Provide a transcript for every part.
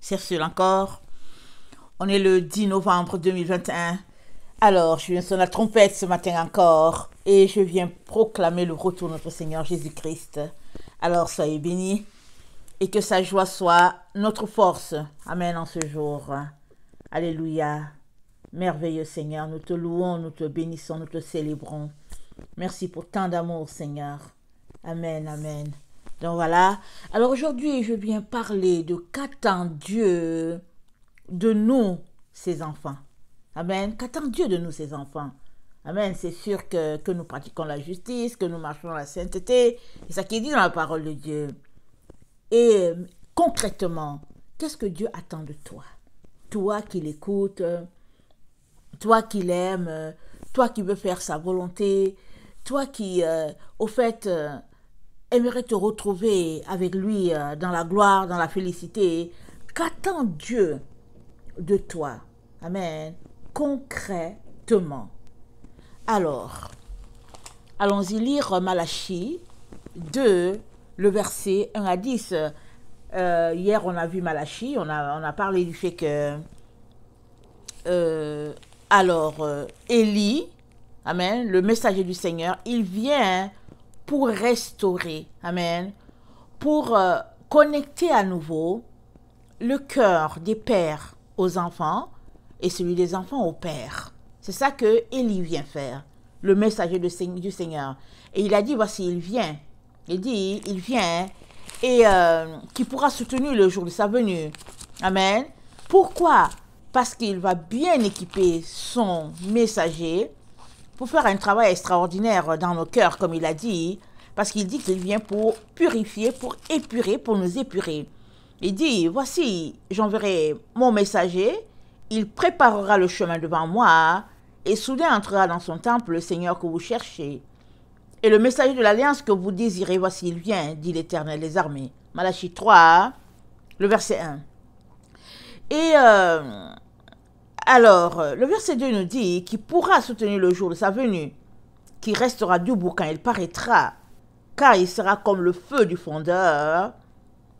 C'est sûr encore. On est le 10 novembre 2021. Alors, je viens sonner la trompette ce matin encore et je viens proclamer le retour de notre Seigneur Jésus-Christ. Alors, soyez bénis et que sa joie soit notre force. Amen en ce jour. Alléluia. Merveilleux Seigneur, nous te louons, nous te bénissons, nous te célébrons. Merci pour tant d'amour, Seigneur. Amen, amen. Donc voilà. Alors aujourd'hui, je viens parler de qu'attend Dieu de nous, ses enfants. Amen. Qu'attend Dieu de nous, ses enfants? Amen. C'est sûr que nous pratiquons la justice, que nous marchons dans la sainteté. C'est ça qui est dit dans la parole de Dieu. Et concrètement, qu'est-ce que Dieu attend de toi? Toi qui l'écoutes, toi qui l'aimes, toi qui veux faire sa volonté, toi qui, au fait, aimerais te retrouver avec lui dans la gloire, dans la félicité. Qu'attend Dieu de toi? Amen. Concrètement. Alors, allons-y lire Malachie 2, le verset 1 à 10. Hier, on a vu Malachie, on a parlé du fait que Élie, amen, le messager du Seigneur, il vient pour restaurer, amen, pour connecter à nouveau le cœur des pères aux enfants et celui des enfants aux pères. C'est ça que Élie vient faire, le messager du Seigneur. Et il a dit, voici, il vient. Il dit, il vient et qui pourra soutenir le jour de sa venue. Amen. Pourquoi? Parce qu'il va bien équiper son messager pour faire un travail extraordinaire dans nos cœurs, comme il a dit, parce qu'il dit qu'il vient pour purifier, pour épurer, pour nous épurer. Il dit, voici, j'enverrai mon messager, il préparera le chemin devant moi, et soudain entrera dans son temple le Seigneur que vous cherchez. Et le messager de l'alliance que vous désirez, voici, il vient, dit l'Éternel des armées. Malachie 3, le verset 1. Et alors, le verset 2 nous dit qu'il pourra soutenir le jour de sa venue, qui restera debout quand il paraîtra, car il sera comme le feu du fondeur,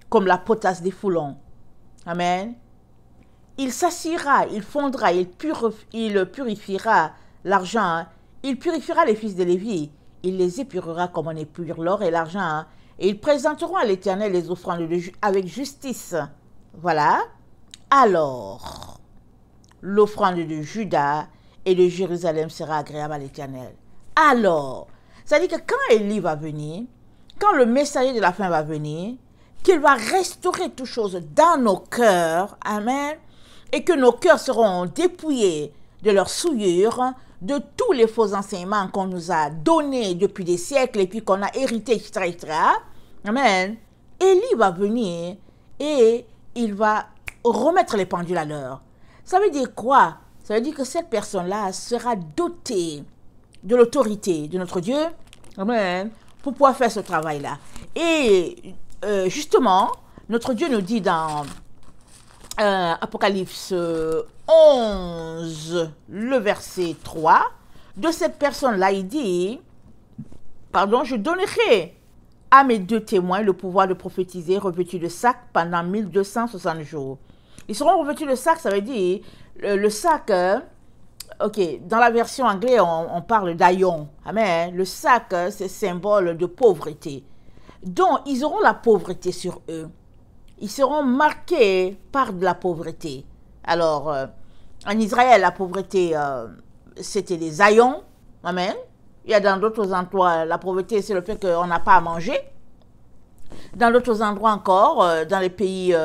comme la potasse des foulons. Amen. Il s'assiera, il fondra, il purifiera l'argent, il purifiera les fils de Lévi, il les épurera comme on épure l'or et l'argent, et ils présenteront à l'Éternel les offrandes avec justice. Voilà. Alors, l'offrande de Juda et de Jérusalem sera agréable à l'Éternel. Alors, ça dit que quand Élie va venir, quand le messager de la fin va venir, qu'il va restaurer toutes choses dans nos cœurs, amen, et que nos cœurs seront dépouillés de leurs souillures, de tous les faux enseignements qu'on nous a donnés depuis des siècles et puis qu'on a hérité, etc., etc., amen, Élie va venir et il va remettre les pendules à l'heure. Ça veut dire quoi? Ça veut dire que cette personne-là sera dotée de l'autorité de notre Dieu, amen, pour pouvoir faire ce travail-là. Et justement, notre Dieu nous dit dans Apocalypse 11, le verset 3, de cette personne-là, il dit, pardon, je donnerai à mes deux témoins le pouvoir de prophétiser revêtus de sac pendant 1260 jours. Ils seront revêtus de sac, ça veut dire, le sac, ok, dans la version anglaise, on parle d'aillon. Amen. Le sac, c'est symbole de pauvreté. Donc, ils auront la pauvreté sur eux. Ils seront marqués par de la pauvreté. Alors, en Israël, la pauvreté, c'était des haillons. Amen. Il y a dans d'autres endroits, la pauvreté, c'est le fait qu'on n'a pas à manger. Dans d'autres endroits encore, dans les pays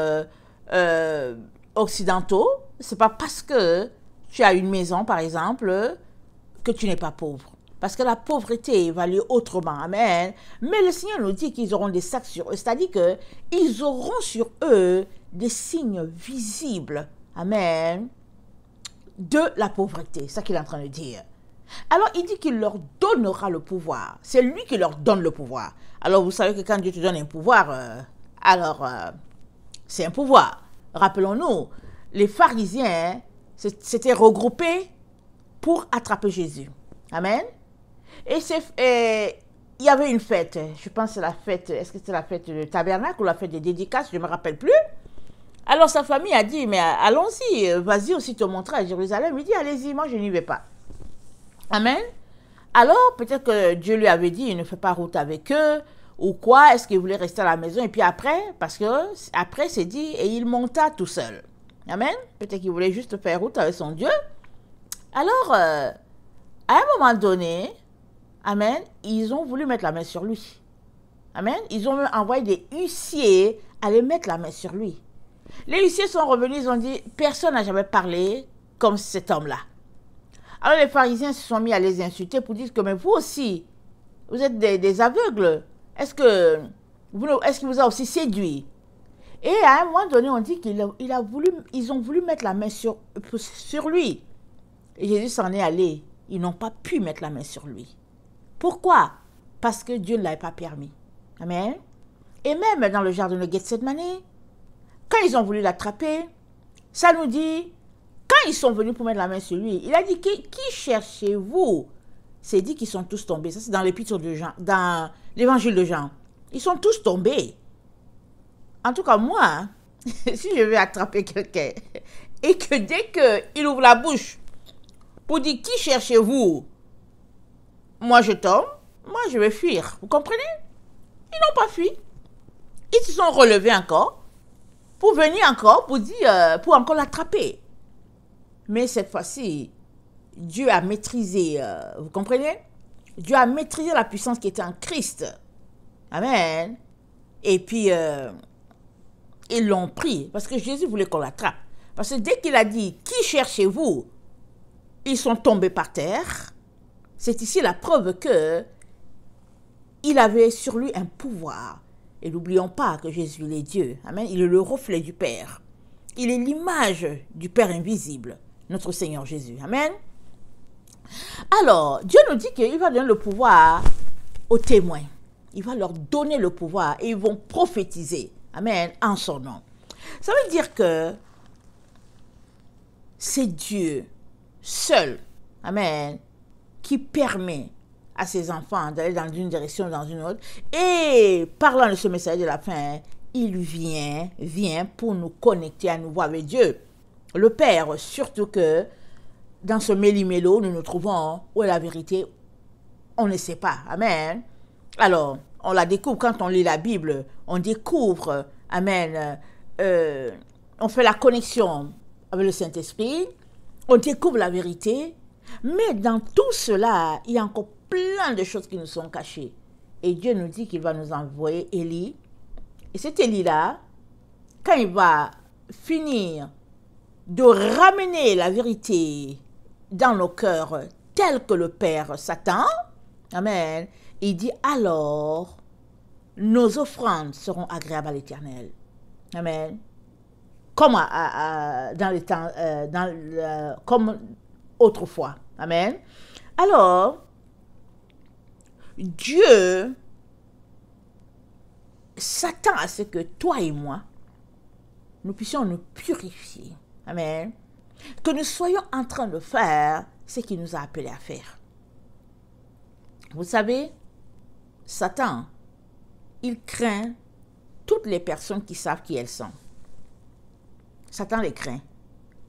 occidentaux, c'est pas parce que tu as une maison, par exemple, que tu n'es pas pauvre. Parce que la pauvreté va aller autrement. Amen. Mais le Seigneur nous dit qu'ils auront des sacs sur eux. C'est-à-dire qu'ils auront sur eux des signes visibles. Amen. De la pauvreté. C'est ça qu'il est en train de dire. Alors, il dit qu'il leur donnera le pouvoir. C'est lui qui leur donne le pouvoir. Alors, vous savez que quand Dieu te donne un pouvoir, c'est un pouvoir. Rappelons-nous, les pharisiens s'étaient regroupés pour attraper Jésus. Amen. Et il y avait une fête. Je pense que c'est la fête. Est-ce que c'est la fête de tabernacle ou la fête des dédicaces? Je ne me rappelle plus. Alors sa famille a dit, mais allons-y, vas-y aussi te montrer à Jérusalem. Il dit, allez-y, moi je n'y vais pas. Amen. Alors peut-être que Dieu lui avait dit, il ne fait pas route avec eux, ou quoi, est-ce qu'il voulait rester à la maison? Et puis après, parce que après c'est dit, et il monta tout seul. Amen. Peut-être qu'il voulait juste faire route avec son Dieu. Alors, à un moment donné, amen, ils ont voulu mettre la main sur lui. Amen. Ils ont même envoyé des huissiers aller mettre la main sur lui. Les huissiers sont revenus, ils ont dit, personne n'a jamais parlé comme cet homme-là. Alors les pharisiens se sont mis à les insulter pour dire que, mais vous aussi, vous êtes des aveugles. Est-ce qu'il vous a aussi séduit? Et à un moment donné, on dit ils ont voulu mettre la main sur lui. Et Jésus s'en est allé. Ils n'ont pas pu mettre la main sur lui. Pourquoi? Parce que Dieu ne l'avait pas permis. Amen. Et même dans le jardin de Gethsemane, quand ils ont voulu l'attraper, ça nous dit, quand ils sont venus pour mettre la main sur lui, il a dit, qui cherchez-vous? C'est dit qu'ils sont tous tombés. Ça, c'est dans l'épître de Jean, dans l'évangile de Jean. Ils sont tous tombés. En tout cas, moi, hein, si je vais attraper quelqu'un et que dès qu'il ouvre la bouche pour dire, qui cherchez-vous? Moi, je tombe. Moi, je vais fuir. Vous comprenez? Ils n'ont pas fui. Ils se sont relevés encore pour venir encore, pour dire, pour encore l'attraper. Mais cette fois-ci, Dieu a maîtrisé, vous comprenez? Dieu a maîtrisé la puissance qui était en Christ. Amen. Et puis, ils l'ont pris, parce que Jésus voulait qu'on l'attrape. Parce que dès qu'il a dit, qui cherchez-vous? Ils sont tombés par terre. C'est ici la preuve que il avait sur lui un pouvoir. Et n'oublions pas que Jésus, il est Dieu. Amen. Il est le reflet du Père. Il est l'image du Père invisible, notre Seigneur Jésus. Amen. Alors, Dieu nous dit qu'il va donner le pouvoir aux témoins. Il va leur donner le pouvoir et ils vont prophétiser. Amen. En son nom. Ça veut dire que c'est Dieu seul. Amen. Qui permet à ses enfants d'aller dans une direction ou dans une autre. Et parlant de ce message de la fin, il vient pour nous connecter à nouveau avec Dieu. Le Père, surtout que dans ce méli-mélo, nous nous trouvons où est la vérité, on ne sait pas. Amen. Alors, on la découvre quand on lit la Bible, on découvre, amen, on fait la connexion avec le Saint-Esprit, on découvre la vérité, mais dans tout cela, il y a encore plein de choses qui nous sont cachées. Et Dieu nous dit qu'il va nous envoyer Élie. Et cet Élie-là, quand il va finir de ramener la vérité dans nos cœurs tel que le Père s'attend, amen, il dit alors, nos offrandes seront agréables à l'Éternel. Amen. Comme dans les temps, comme autrefois. Amen. Alors, Dieu s'attend à ce que toi et moi, nous puissions nous purifier. Amen. Que nous soyons en train de faire ce qu'il nous a appelés à faire. Vous savez, Satan, il craint toutes les personnes qui savent qui elles sont. Satan les craint.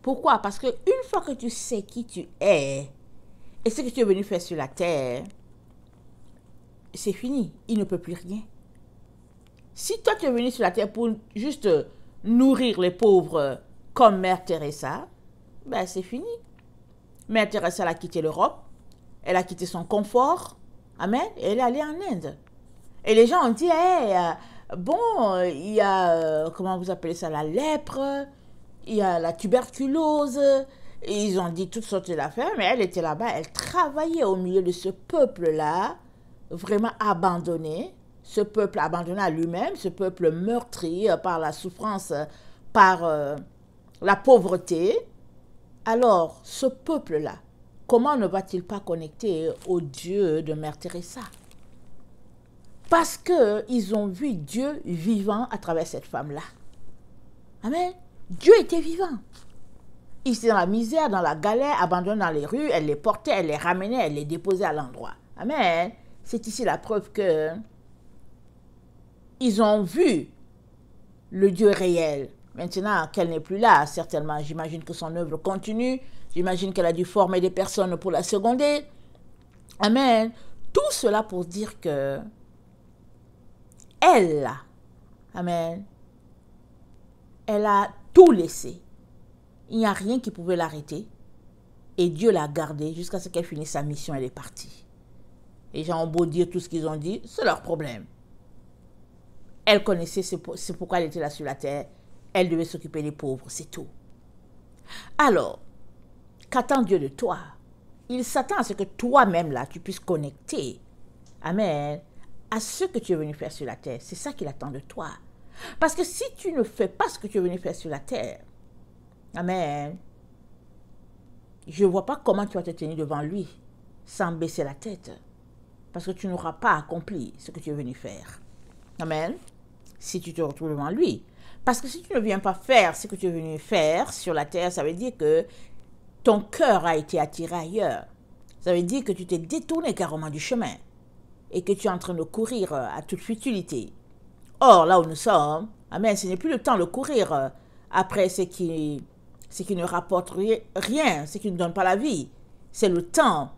Pourquoi? Parce qu'une fois que tu sais qui tu es et ce que tu es venu faire sur la terre, c'est fini. Il ne peut plus rien. Si toi tu es venu sur la terre pour juste nourrir les pauvres comme Mère Teresa, ben c'est fini. Mère Teresa elle a quitté l'Europe, elle a quitté son confort, amen, et elle est allée en Inde. Et les gens ont dit, hey, bon, il y a, comment vous appelez ça, la lèpre, il y a la tuberculose, et ils ont dit toutes sortes d'affaires, mais elle était là-bas, elle travaillait au milieu de ce peuple-là, vraiment abandonné, ce peuple abandonné à lui-même, ce peuple meurtri par la souffrance, par la pauvreté. Alors, ce peuple-là, comment ne va-t-il pas connecter au Dieu de Mère Teresa? Parce qu'ils ont vu Dieu vivant à travers cette femme-là. Amen. Dieu était vivant. Il était dans la misère, dans la galère, abandonné dans les rues, elle les portait, elle les ramenait, elle les déposait à l'endroit. Amen. C'est ici la preuve que ils ont vu le Dieu réel. Maintenant qu'elle n'est plus là, certainement, j'imagine que son œuvre continue. J'imagine qu'elle a dû former des personnes pour la seconder. Amen. Tout cela pour dire que elle, amen, elle a tout laissé. Il n'y a rien qui pouvait l'arrêter. Et Dieu l'a gardée jusqu'à ce qu'elle finisse sa mission. Elle est partie. Les gens ont beau dire tout ce qu'ils ont dit, c'est leur problème. Elle connaissait, c'est pourquoi elle était là sur la terre. Elle devait s'occuper des pauvres, c'est tout. Alors, qu'attend Dieu de toi? Il s'attend à ce que toi-même, là, tu puisses connecter, amen, à ce que tu es venu faire sur la terre. C'est ça qu'il attend de toi. Parce que si tu ne fais pas ce que tu es venu faire sur la terre, amen, je ne vois pas comment tu vas te tenir devant lui sans baisser la tête. Parce que tu n'auras pas accompli ce que tu es venu faire. Amen. Si tu te retrouves devant lui. Parce que si tu ne viens pas faire ce que tu es venu faire sur la terre, ça veut dire que ton cœur a été attiré ailleurs. Ça veut dire que tu t'es détourné carrément du chemin et que tu es en train de courir à toute futilité. Or, là où nous sommes, amen, ce n'est plus le temps de courir après ce qui ne rapporte rien, ce qui ne donne pas la vie. C'est le temps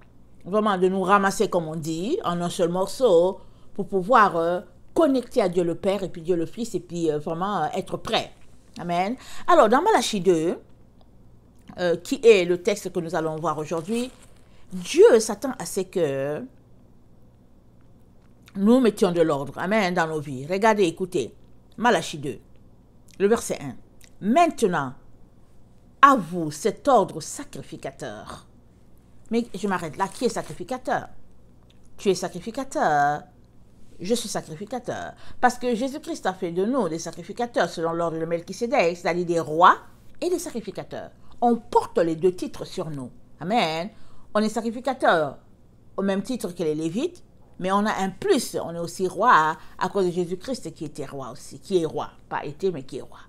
vraiment de nous ramasser, comme on dit, en un seul morceau pour pouvoir connecter à Dieu le Père et puis Dieu le Fils et puis vraiment être prêt. Amen. Alors, dans Malachie 2, qui est le texte que nous allons voir aujourd'hui, Dieu s'attend à ce que nous mettions de l'ordre, amen, dans nos vies. Regardez, écoutez, Malachie 2, le verset 1. Maintenant, à vous cet ordre sacrificateur. Mais je m'arrête là, qui est sacrificateur? Tu es sacrificateur. Je suis sacrificateur. Parce que Jésus-Christ a fait de nous des sacrificateurs selon l'ordre de Melchisédek, c'est-à-dire des rois et des sacrificateurs. On porte les deux titres sur nous. Amen. On est sacrificateur au même titre que les Lévites, mais on a un plus. On est aussi roi à cause de Jésus-Christ qui était roi aussi, qui est roi. Pas été, mais qui est roi.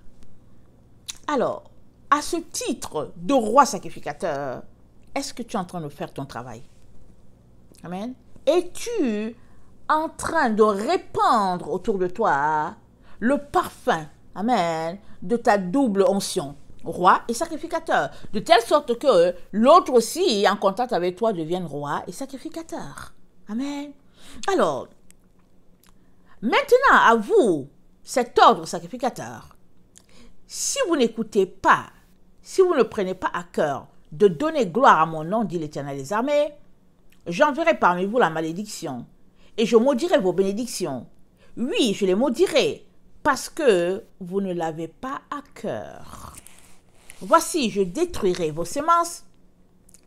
Alors, à ce titre de roi sacrificateur, est-ce que tu es en train de faire ton travail? Amen. Es-tu en train de répandre autour de toi le parfum, amen, de ta double onction, roi et sacrificateur, de telle sorte que l'autre aussi, en contact avec toi, devienne roi et sacrificateur. Amen. Alors, maintenant à vous, cet ordre sacrificateur, si vous n'écoutez pas, si vous ne prenez pas à cœur de donner gloire à mon nom, dit l'Éternel des armées, j'enverrai parmi vous la malédiction, et je maudirai vos bénédictions. Oui, je les maudirai, parce que vous ne l'avez pas à cœur. Voici, je détruirai vos semences,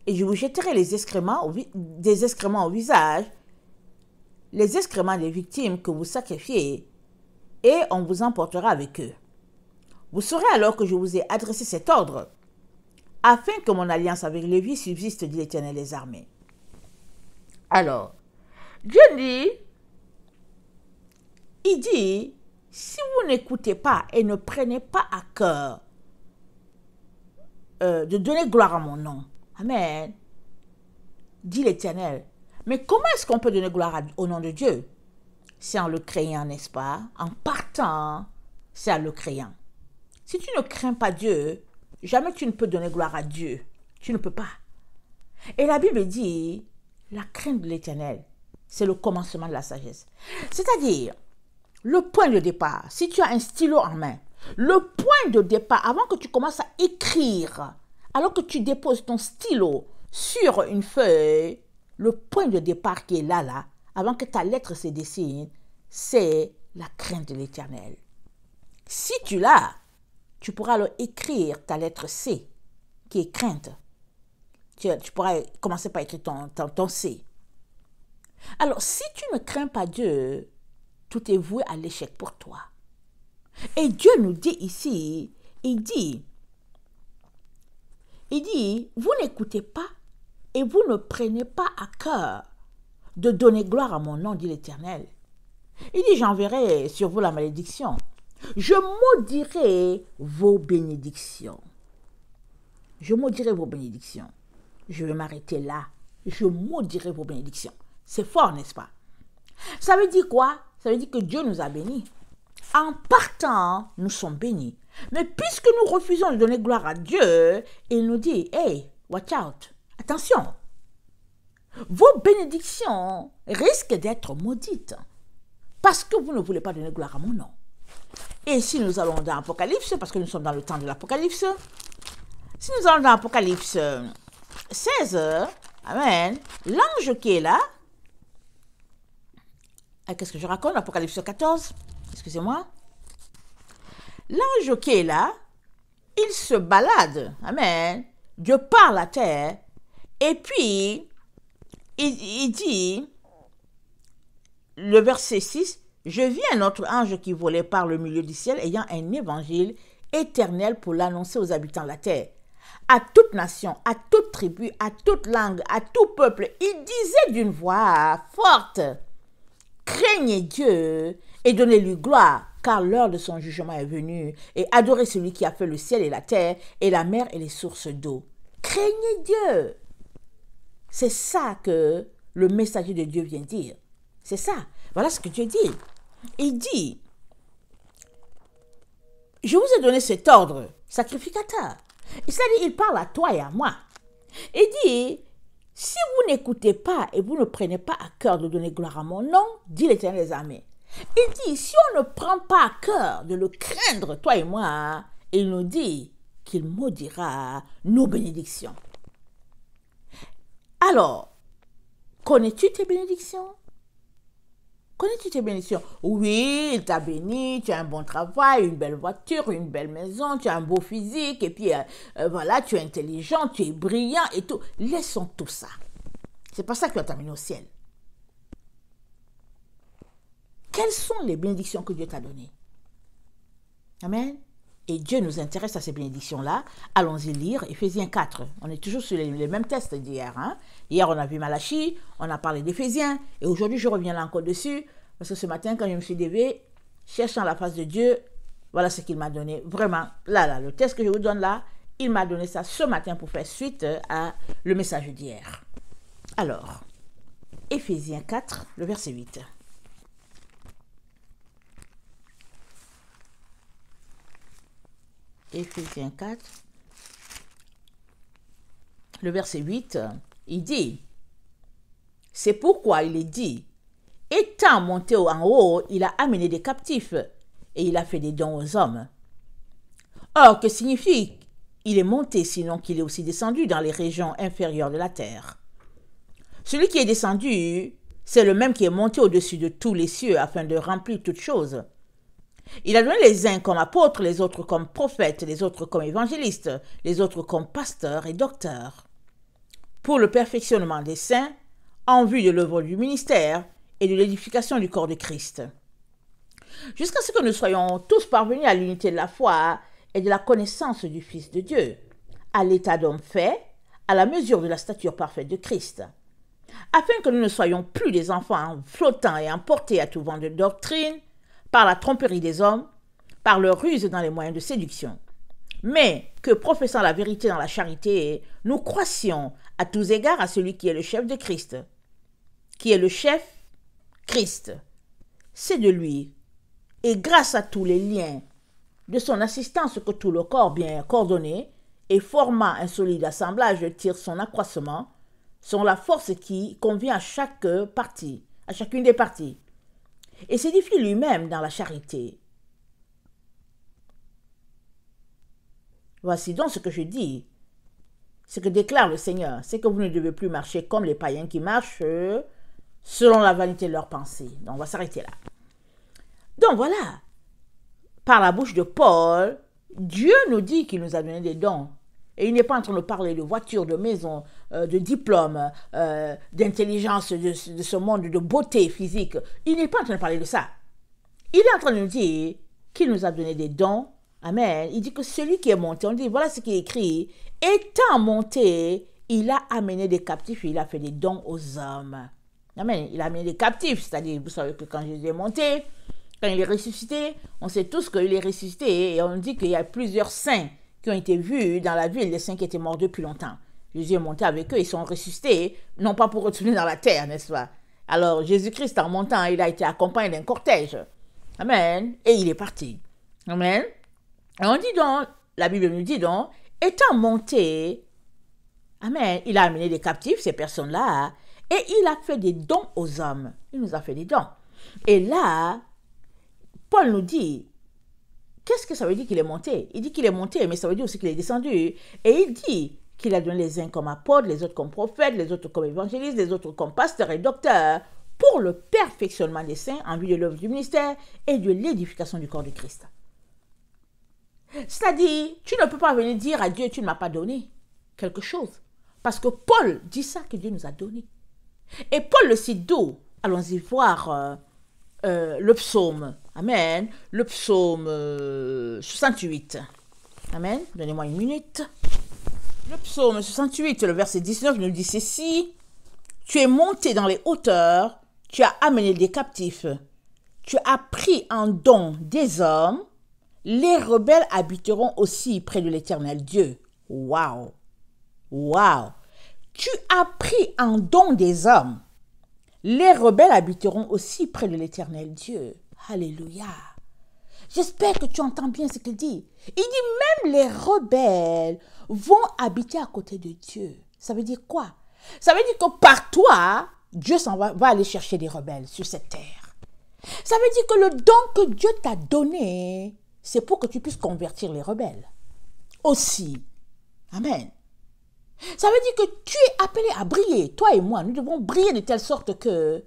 et je vous jetterai des excréments au visage, les excréments des victimes que vous sacrifiez, et on vous emportera avec eux. Vous saurez alors que je vous ai adressé cet ordre, afin que mon alliance avec Lévi subsiste, dit l'Éternel des armées. Alors, Dieu dit, il dit, si vous n'écoutez pas et ne prenez pas à cœur de donner gloire à mon nom, amen, dit l'Éternel. Mais comment est-ce qu'on peut donner gloire au nom de Dieu? C'est en le craignant, n'est-ce pas? En partant, c'est en le craignant. Si tu ne crains pas Dieu, jamais tu ne peux donner gloire à Dieu. Tu ne peux pas. Et la Bible dit, la crainte de l'Éternel, c'est le commencement de la sagesse. C'est-à-dire, le point de départ, si tu as un stylo en main, le point de départ, avant que tu commences à écrire, alors que tu déposes ton stylo sur une feuille, le point de départ qui est là, avant que ta lettre se dessine, c'est la crainte de l'Éternel. Si tu l'as, tu pourras alors écrire ta lettre C, qui est crainte. Tu pourras commencer par écrire ton C. Alors, si tu ne crains pas Dieu, tout est voué à l'échec pour toi. Et Dieu nous dit ici, il dit, vous n'écoutez pas et vous ne prenez pas à cœur de donner gloire à mon nom, dit l'Éternel. Il dit, j'enverrai sur vous la malédiction. Je maudirai vos bénédictions. Je maudirai vos bénédictions. Je vais m'arrêter là. Je maudirai vos bénédictions. C'est fort, n'est-ce pas? Ça veut dire quoi? Ça veut dire que Dieu nous a bénis. En partant, nous sommes bénis. Mais puisque nous refusons de donner gloire à Dieu, il nous dit, hey, watch out, attention, vos bénédictions risquent d'être maudites parce que vous ne voulez pas donner gloire à mon nom. Et si nous allons dans l'Apocalypse, parce que nous sommes dans le temps de l'Apocalypse, si nous allons dans l'Apocalypse 16, amen, l'ange qui est là, qu'est-ce que je raconte, l'Apocalypse 14, excusez-moi, l'ange qui est là, il se balade, amen, Dieu parle à terre, et puis, il dit, le verset 6, « Je vis un autre ange qui volait par le milieu du ciel, ayant un évangile éternel pour l'annoncer aux habitants de la terre, à toute nation, à toute tribu, à toute langue, à tout peuple. Il disait d'une voix forte, « Craignez Dieu et donnez-lui gloire, car l'heure de son jugement est venue, et adorez celui qui a fait le ciel et la terre, et la mer et les sources d'eau. » Craignez Dieu. C'est ça que le messager de Dieu vient dire. C'est ça. Voilà ce que Dieu dit. Il dit, je vous ai donné cet ordre, sacrificateur. C'est-à-dire, il parle à toi et à moi. Il dit, si vous n'écoutez pas et vous ne prenez pas à cœur de donner gloire à mon nom, dit l'Éternel des armées. Il dit, si on ne prend pas à cœur de le craindre, toi et moi, il nous dit qu'il maudira nos bénédictions. Alors, connais-tu tes bénédictions? Connais-tu tes bénédictions? Oui, il t'a béni, tu as un bon travail, une belle voiture, une belle maison, tu as un beau physique, et puis voilà, tu es intelligent, tu es brillant et tout. Laissons tout ça. C'est pas ça qui va t'amener au ciel. Quelles sont les bénédictions que Dieu t'a données? Amen. Et Dieu nous intéresse à ces bénédictions-là. Allons-y lire Éphésiens 4. On est toujours sur les mêmes tests d'hier. Hein? Hier, on a vu Malachie, on a parlé d'Éphésiens. Et aujourd'hui, je reviens là encore dessus. Parce que ce matin, quand je me suis levée, cherchant la face de Dieu, voilà ce qu'il m'a donné. Vraiment, là, le test que je vous donne là, il m'a donné ça ce matin pour faire suite à le message d'hier. Alors, Éphésiens 4, le verset 8. Éphésiens 4, le verset 8, il dit, c'est pourquoi il est dit, étant monté en haut, il a amené des captifs et il a fait des dons aux hommes. Or, que signifie il est monté sinon qu'il est aussi descendu dans les régions inférieures de la terre? Celui qui est descendu, c'est le même qui est monté au-dessus de tous les cieux afin de remplir toutes choses. Il a donné les uns comme apôtres, les autres comme prophètes, les autres comme évangélistes, les autres comme pasteurs et docteurs, pour le perfectionnement des saints, en vue de l'œuvre du ministère et de l'édification du corps de Christ, jusqu'à ce que nous soyons tous parvenus à l'unité de la foi et de la connaissance du Fils de Dieu, à l'état d'homme fait, à la mesure de la stature parfaite de Christ, afin que nous ne soyons plus des enfants flottants et emportés à tout vent de doctrine, par la tromperie des hommes, par leur ruse dans les moyens de séduction, mais que, professant la vérité dans la charité, nous croissions à tous égards à celui qui est le chef de Christ, qui est le chef Christ. C'est de lui, et grâce à tous les liens de son assistance que tout le corps bien coordonné et formant un solide assemblage tire son accroissement, sont la force qui convient à chaque partie, à chacune des parties, et s'édifie lui-même dans la charité. Voici donc ce que je dis, ce que déclare le Seigneur, c'est que vous ne devez plus marcher comme les païens qui marchent selon la vanité de leurs pensées. Donc on va s'arrêter là. Donc voilà, par la bouche de Paul, Dieu nous dit qu'il nous a donné des dons. Et il n'est pas en train de parler de voitures, de maisons, de diplômes, d'intelligence, de ce monde, de beauté physique. Il n'est pas en train de parler de ça. Il est en train de nous dire qu'il nous a donné des dons. Amen. Il dit que celui qui est monté, on dit, voilà ce qui est écrit, étant monté, il a amené des captifs et il a fait des dons aux hommes. Amen. Il a amené des captifs, c'est-à-dire, vous savez que quand Jésus est monté, quand il est ressuscité, on sait tous qu'il est ressuscité et on dit qu'il y a plusieurs saints qui ont été vus dans la ville, les saints qui étaient morts depuis longtemps. Jésus est monté avec eux, ils sont ressuscités, non pas pour retourner dans la terre, n'est-ce pas? Alors, Jésus-Christ, en montant, il a été accompagné d'un cortège. Amen. Et il est parti. Amen. Et on dit donc, la Bible nous dit donc, étant monté, amen, il a amené des captifs, ces personnes-là, et il a fait des dons aux hommes. Il nous a fait des dons. Et là, Paul nous dit, qu'est-ce que ça veut dire qu'il est monté? Il dit qu'il est monté, mais ça veut dire aussi qu'il est descendu. Et il dit qu'il a donné les uns comme apôtres, les autres comme prophètes, les autres comme évangélistes, les autres comme pasteurs et docteurs, pour le perfectionnement des saints en vue de l'œuvre du ministère et de l'édification du corps de Christ. C'est-à-dire, tu ne peux pas venir dire à Dieu, tu ne m'as pas donné quelque chose. Parce que Paul dit ça que Dieu nous a donné. Et Paul le cite d'où? Allons-y voir le psaume. Amen. Le psaume 68. Amen. Donnez-moi une minute. Le psaume 68, le verset 19 nous dit ceci. Tu es monté dans les hauteurs, tu as amené des captifs, tu as pris en don des hommes, les rebelles habiteront aussi près de l'Éternel Dieu. Waouh! Waouh! Tu as pris en don des hommes, les rebelles habiteront aussi près de l'Éternel Dieu. Alléluia! J'espère que tu entends bien ce qu'il dit. Il dit même les rebelles vont habiter à côté de Dieu. Ça veut dire quoi? Ça veut dire que par toi, Dieu va aller chercher des rebelles sur cette terre. Ça veut dire que le don que Dieu t'a donné, c'est pour que tu puisses convertir les rebelles. Aussi. Amen. Ça veut dire que tu es appelé à briller. Toi et moi, nous devons briller de telle sorte que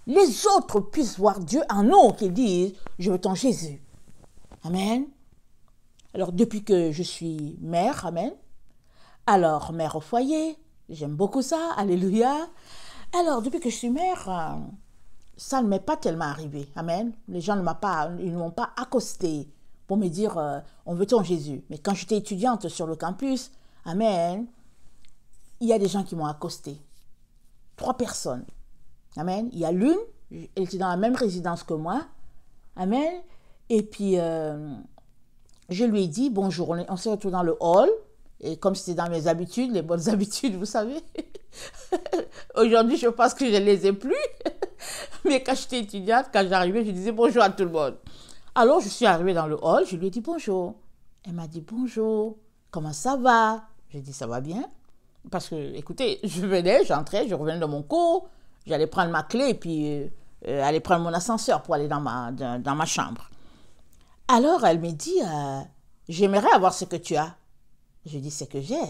les autres puissent voir Dieu en nous, qu'ils disent, je veux ton Jésus. Amen. Alors, depuis que je suis mère, amen. Alors, mère au foyer, j'aime beaucoup ça, alléluia. Alors, depuis que je suis mère, ça ne m'est pas tellement arrivé, amen. Les gens ne m'ont pas accosté pour me dire, on veut ton Jésus. Mais quand j'étais étudiante sur le campus, amen, il y a des gens qui m'ont accosté. 3 personnes, amen. Il y a l'une, elle était dans la même résidence que moi, amen. Et puis, je lui ai dit bonjour. On s'est retrouvés dans le hall. Et comme c'était dans mes habitudes, les bonnes habitudes, vous savez. Aujourd'hui, je pense que je ne les ai plus. Mais quand j'étais étudiante, quand j'arrivais, je disais bonjour à tout le monde. Alors, je suis arrivée dans le hall. Je lui ai dit bonjour. Elle m'a dit bonjour. Comment ça va? J'ai dit ça va bien. Parce que, écoutez, j'entrais, je revenais de mon cours. J'allais prendre ma clé et puis aller prendre mon ascenseur pour aller dans ma chambre. Alors, elle me dit, j'aimerais avoir ce que tu as. Je dis, c'est que j'ai.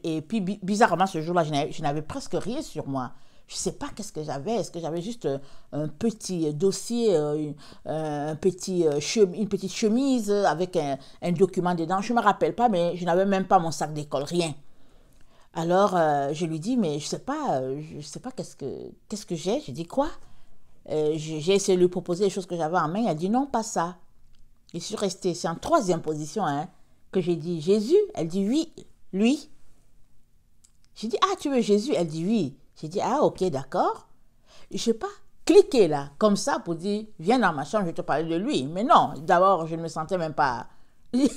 Et puis, bizarrement, ce jour-là, je n'avais presque rien sur moi. Je ne sais pas qu'est-ce que j'avais. Est-ce que j'avais juste un petit dossier, une petite chemise avec un document dedans? Je ne me rappelle pas, mais je n'avais même pas mon sac d'école, rien. Alors, je lui dis, mais je sais pas qu'est-ce que j'ai. Je dis, quoi? J'ai essayé de lui proposer les choses que j'avais en main. Elle dit non, pas ça. Je suis restée, c'est en 3e position, que j'ai dit Jésus. Elle dit oui, lui. J'ai dit, ah, tu veux Jésus? Elle dit oui. J'ai dit, ah, ok, d'accord. Je n'ai pas cliqué là, comme ça, pour dire, viens dans ma chambre, je vais te parler de lui. Mais non, d'abord, je ne me sentais même pas... Il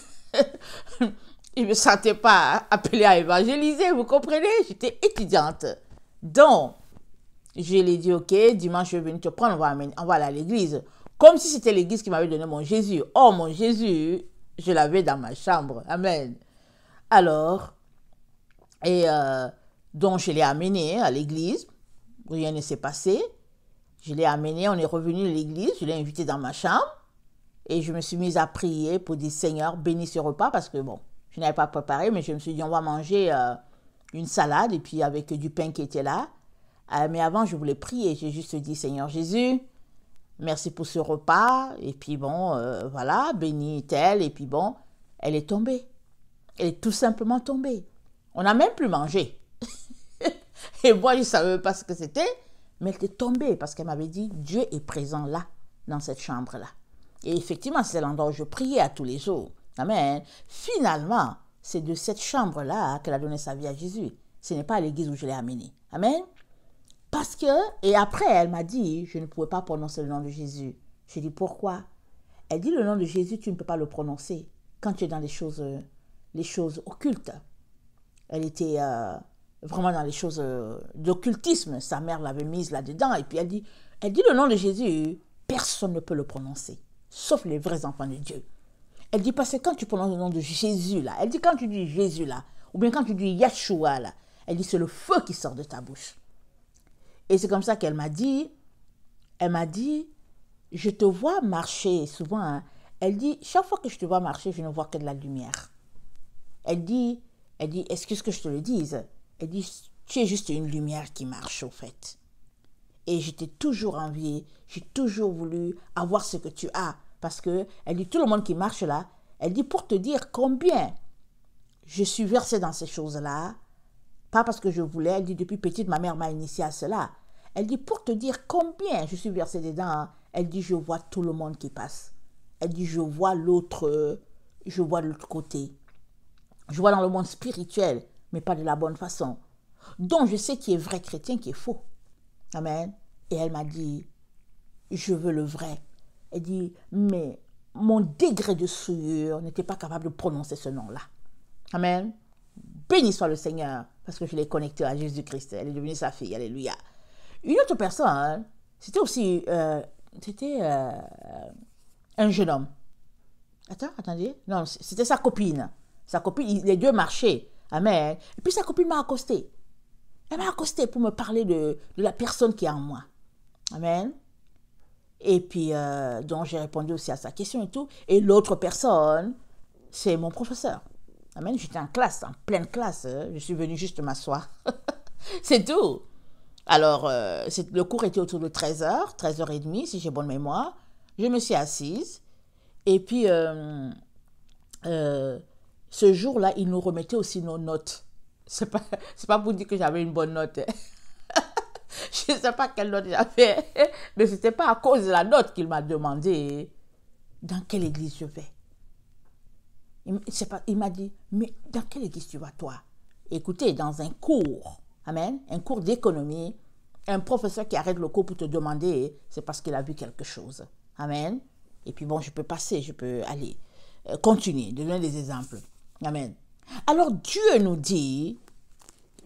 ne me sentait pas appelé à évangéliser, vous comprenez? J'étais étudiante. Donc, je lui ai dit, ok, dimanche, je vais venir te prendre, on va aller à l'église. Comme si c'était l'église qui m'avait donné mon Jésus. Oh, mon Jésus, je l'avais dans ma chambre. Amen. Alors, donc je l'ai amené à l'église. Rien ne s'est passé. Je l'ai amené, on est revenu à l'église. Je l'ai invité dans ma chambre. Et je me suis mise à prier pour dire, Seigneur, bénis ce repas. Parce que bon, je n'avais pas préparé, mais je me suis dit, on va manger une salade. Et puis avec du pain qui était là. Mais avant, je voulais prier. J'ai juste dit, Seigneur Jésus, merci pour ce repas. Et puis bon, voilà, bénis-elle. Et puis bon, elle est tombée. Elle est tout simplement tombée. On n'a même plus mangé. Et moi, je ne savais pas ce que c'était. Mais elle était tombée parce qu'elle m'avait dit, Dieu est présent là, dans cette chambre-là. Et effectivement, c'est l'endroit où je priais à tous les jours. Amen. Finalement, c'est de cette chambre-là qu'elle a donné sa vie à Jésus. Ce n'est pas à l'église où je l'ai amenée. Amen. Parce que, et après, elle m'a dit, je ne pouvais pas prononcer le nom de Jésus. Je lui ai dit, pourquoi? Elle dit, le nom de Jésus, tu ne peux pas le prononcer quand tu es dans les choses occultes. Elle était vraiment dans les choses d'occultisme. Sa mère l'avait mise là-dedans. Et puis elle dit le nom de Jésus, personne ne peut le prononcer. sauf les vrais enfants de Dieu. Elle dit parce que quand tu prononces le nom de Jésus là, elle dit quand tu dis Jésus là, ou bien quand tu dis Yeshua là, elle dit c'est le feu qui sort de ta bouche. Et c'est comme ça qu'elle m'a dit, je te vois marcher souvent, hein. Elle dit, chaque fois que je te vois marcher, je ne vois que de la lumière. Elle dit, excuse que je te le dise, elle dit, tu es juste une lumière qui marche au fait. Et je t'ai toujours envié, j'ai toujours voulu avoir ce que tu as. Parce que, elle dit, tout le monde qui marche là, elle dit, pour te dire combien je suis versée dans ces choses-là, pas parce que je voulais, elle dit, depuis petite, ma mère m'a initiée à cela. Elle dit, pour te dire combien je suis versée dedans, elle dit, je vois tout le monde qui passe. Elle dit, je vois l'autre côté. Je vois dans le monde spirituel, mais pas de la bonne façon. Donc, je sais qui est vrai chrétien, qui est faux. Amen. Et elle m'a dit, je veux le vrai. Elle dit, mais mon degré de souillure n'était pas capable de prononcer ce nom-là. Amen. Béni soit le Seigneur, parce que je l'ai connecté à Jésus-Christ. Elle est devenue sa fille. Alléluia. Une autre personne, c'était aussi, un jeune homme. Attendez. Non, c'était sa copine. Sa copine, les deux marchaient. Amen. Et puis sa copine m'a accosté. Elle m'a accosté pour me parler de la personne qui est en moi. Amen. Et puis, donc j'ai répondu aussi à sa question et tout. Et l'autre personne, c'est mon professeur. Amen. J'étais en classe, en pleine classe. Je suis venue juste m'asseoir. C'est tout. Alors, le cours était autour de 13h, 13h30, si j'ai bonne mémoire. Je me suis assise. Et puis, ce jour-là, il nous remettait aussi nos notes. C'est pas pour dire que j'avais une bonne note. Je ne sais pas quelle note j'avais, mais ce n'était pas à cause de la note qu'il m'a demandé dans quelle église je vais. Il m'a dit, mais dans quelle église tu vas toi? Écoutez, dans un cours, amen, un cours d'économie, un professeur qui arrête le cours pour te demander, c'est parce qu'il a vu quelque chose. Amen. Et puis bon, je peux aller, continuer, donner des exemples. Amen. Alors Dieu nous dit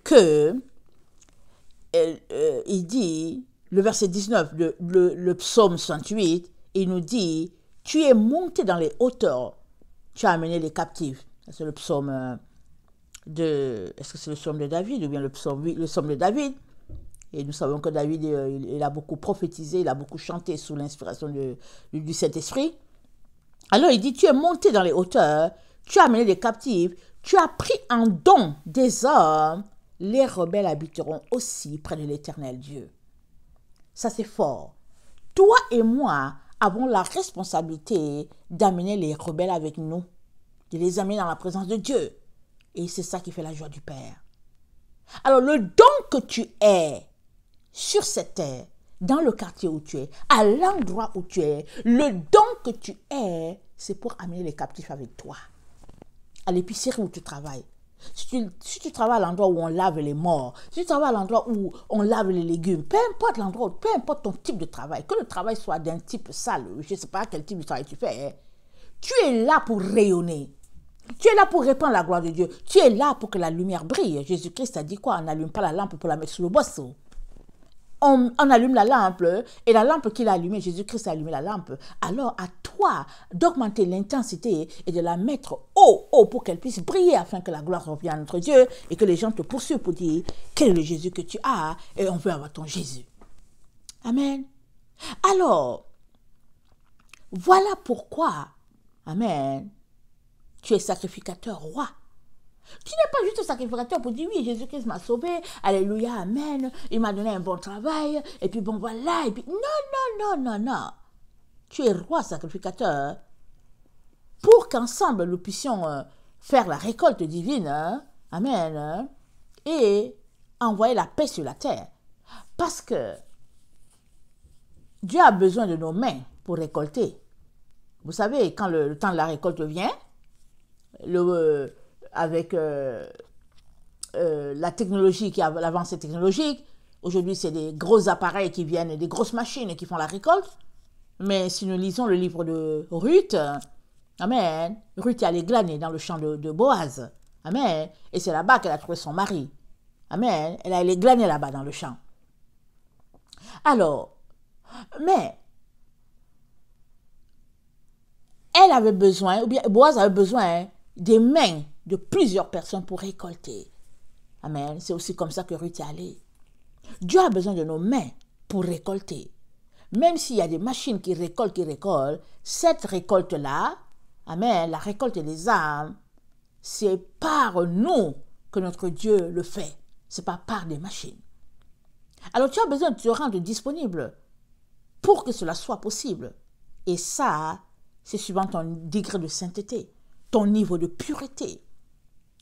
que, il dit, le verset 19, le psaume 68, il nous dit, tu es monté dans les hauteurs, tu as amené les captifs. C'est le psaume est-ce que c'est le psaume de David ou bien le psaume de David? Et nous savons que David, il a beaucoup prophétisé, il a beaucoup chanté sous l'inspiration du Saint-Esprit. Alors il dit, tu es monté dans les hauteurs, tu as amené les captifs, tu as pris en don des hommes, les rebelles habiteront aussi près de l'Éternel Dieu. Ça c'est fort. Toi et moi avons la responsabilité d'amener les rebelles avec nous, de les amener dans la présence de Dieu. Et c'est ça qui fait la joie du Père. Alors le don que tu es sur cette terre, dans le quartier où tu es, à l'endroit où tu es, le don que tu es, c'est pour amener les captifs avec toi. À l'épicerie où tu travailles. Si tu travailles à l'endroit où on lave les morts, si tu travailles à l'endroit où on lave les légumes, peu importe l'endroit, peu importe ton type de travail, que le travail soit d'un type sale, je ne sais pas quel type de travail tu fais, hein, tu es là pour rayonner. Tu es là pour répandre la gloire de Dieu. Tu es là pour que la lumière brille. Jésus-Christ a dit quoi? On n'allume pas la lampe pour la mettre sous le boisseau. On allume la lampe et la lampe qu'il a allumée, Jésus-Christ a allumé la lampe. Alors à toi d'augmenter l'intensité et de la mettre haut pour qu'elle puisse briller afin que la gloire revienne à notre Dieu et que les gens te poursuivent pour dire quel est le Jésus que tu as et on veut avoir ton Jésus. Amen. Alors, voilà pourquoi, amen, tu es sacrificateur roi. Tu n'es pas juste un sacrificateur pour dire oui, Jésus-Christ m'a sauvé, alléluia, amen, il m'a donné un bon travail, et puis bon voilà, et puis non. Tu es roi sacrificateur pour qu'ensemble nous puissions faire la récolte divine, hein, amen, hein, et envoyer la paix sur la terre. Parce que Dieu a besoin de nos mains pour récolter. Vous savez, quand le temps de la récolte vient, avec la technologie, l'avancée technologique, aujourd'hui c'est des gros appareils qui viennent, des grosses machines qui font la récolte. Mais si nous lisons le livre de Ruth, amen, Ruth est allée glaner dans le champ de Boaz, amen, et c'est là-bas qu'elle a trouvé son mari, amen, elle est allée glaner là-bas dans le champ. Alors, mais elle avait besoin, ou bien Boaz avait besoin des mains de plusieurs personnes pour récolter. Amen. C'est aussi comme ça que Ruth est allée. Dieu a besoin de nos mains pour récolter. Même s'il y a des machines qui récoltent, cette récolte-là, amen, la récolte des âmes, c'est par nous que notre Dieu le fait. Ce n'est pas par des machines. Alors tu as besoin de te rendre disponible pour que cela soit possible. Et ça, c'est suivant ton degré de sainteté, ton niveau de pureté.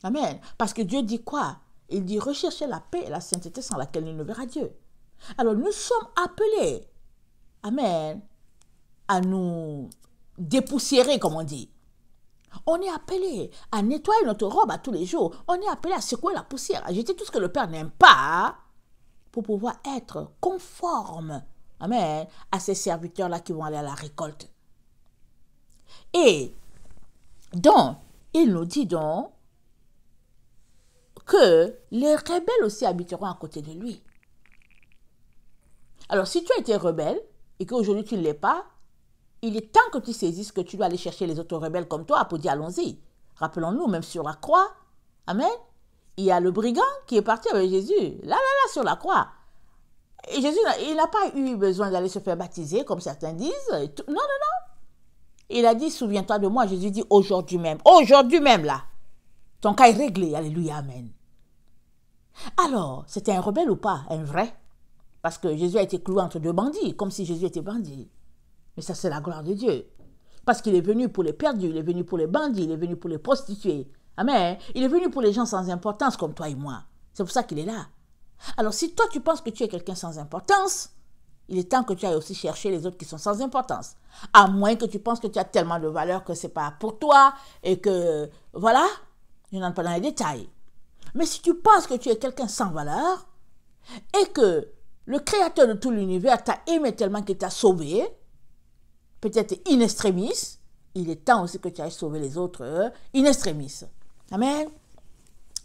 Amen. Parce que Dieu dit quoi? Il dit rechercher la paix et la sainteté sans laquelle il ne verra Dieu. Alors nous sommes appelés, amen, à nous dépoussiérer, comme on dit. On est appelé à nettoyer notre robe à tous les jours. On est appelé à secouer la poussière, à jeter tout ce que le Père n'aime pas pour pouvoir être conforme, amen, à ces serviteurs-là qui vont aller à la récolte. Et donc, il nous dit donc que les rebelles aussi habiteront à côté de lui. Alors, si tu as été rebelle et qu'aujourd'hui tu ne l'es pas, il est temps que tu saisisses que tu dois aller chercher les autres rebelles comme toi pour dire allons-y. Rappelons-nous, même sur la croix, amen, il y a le brigand qui est parti avec Jésus, là, sur la croix. Et Jésus, il n'a pas eu besoin d'aller se faire baptiser, comme certains disent. Non. Il a dit, souviens-toi de moi. Jésus dit, aujourd'hui même, là, ton cas est réglé, alléluia, amen. Alors, c'était un rebelle ou pas? Un vrai? Parce que Jésus a été cloué entre deux bandits, comme si Jésus était bandit. Mais ça, c'est la gloire de Dieu. Parce qu'il est venu pour les perdus, il est venu pour les bandits, il est venu pour les prostituées. Amen. Il est venu pour les gens sans importance comme toi et moi. C'est pour ça qu'il est là. Alors, si toi, tu penses que tu es quelqu'un sans importance, il est temps que tu ailles aussi chercher les autres qui sont sans importance. À moins que tu penses que tu as tellement de valeur que ce n'est pas pour toi et que, voilà, je n'entre pas dans les détails. Mais si tu penses que tu es quelqu'un sans valeur et que le créateur de tout l'univers t'a aimé tellement qu'il t'a sauvé, peut-être in extremis, il est temps aussi que tu ailles sauver les autres in extremis. Amen.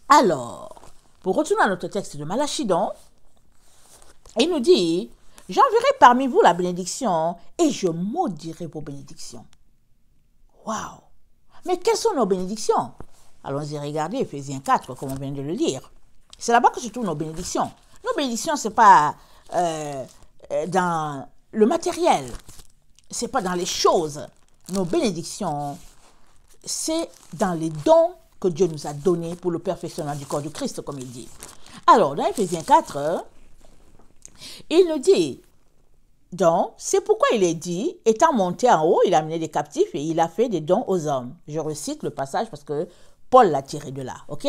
Alors, pour retourner à notre texte de Malachie, donc, il nous dit, j'enverrai parmi vous la bénédiction et je maudirai vos bénédictions. Waouh! Mais quelles sont nos bénédictions? Allons-y regarder Ephésiens 4, comme on vient de le lire. C'est là-bas que se trouvent nos bénédictions. Nos bénédictions, ce n'est pas dans le matériel, ce n'est pas dans les choses. Nos bénédictions, c'est dans les dons que Dieu nous a donnés pour le perfectionnement du corps du Christ, comme il dit. Alors, dans Ephésiens 4, il nous dit, donc, c'est pourquoi il est dit, étant monté en haut, il a amené des captifs et il a fait des dons aux hommes. Je recite le passage parce que Paul l'a tiré de là, ok?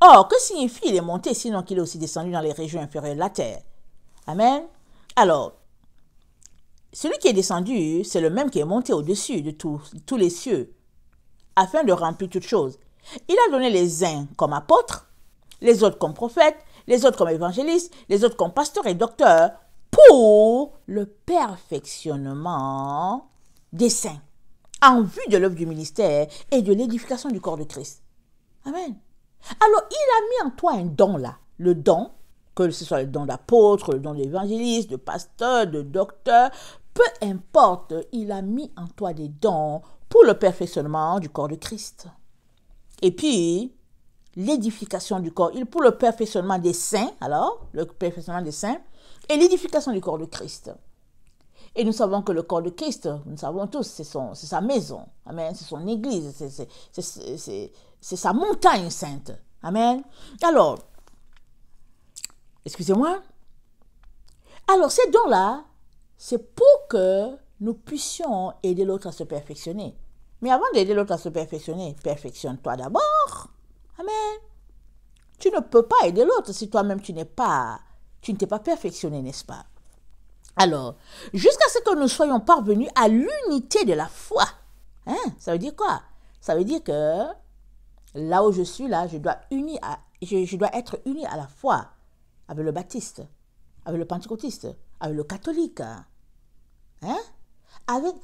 Or, que signifie il est monté, sinon qu'il est aussi descendu dans les régions inférieures de la terre? Amen. Alors, celui qui est descendu, c'est le même qui est monté au-dessus de tous les cieux, afin de remplir toutes choses. Il a donné les uns comme apôtres, les autres comme prophètes, les autres comme évangélistes, les autres comme pasteurs et docteurs, pour le perfectionnement des saints, en vue de l'œuvre du ministère et de l'édification du corps de Christ. Amen. Alors, il a mis en toi un don là, le don, que ce soit le don d'apôtre, le don d'évangéliste, de pasteur, de docteur, peu importe, il a mis en toi des dons pour le perfectionnement du corps de Christ. Et puis, l'édification du corps, pour le perfectionnement des saints, alors, le perfectionnement des saints, et l'édification du corps de Christ. Et nous savons que le corps de Christ, nous savons tous, c'est sa maison. Amen. C'est son église. C'est sa montagne sainte. Amen. Alors, excusez-moi. Alors, ces dons-là, c'est pour que nous puissions aider l'autre à se perfectionner. Mais avant d'aider l'autre à se perfectionner, perfectionne-toi d'abord. Amen. Tu ne peux pas aider l'autre si toi-même tu ne t'es pas perfectionné, n'est-ce pas? Alors, jusqu'à ce que nous soyons parvenus à l'unité de la foi. Hein? Ça veut dire quoi? Ça veut dire que là où je suis, là, je dois être uni à la foi avec le baptiste, avec le pentecôtiste, avec le catholique. Hein?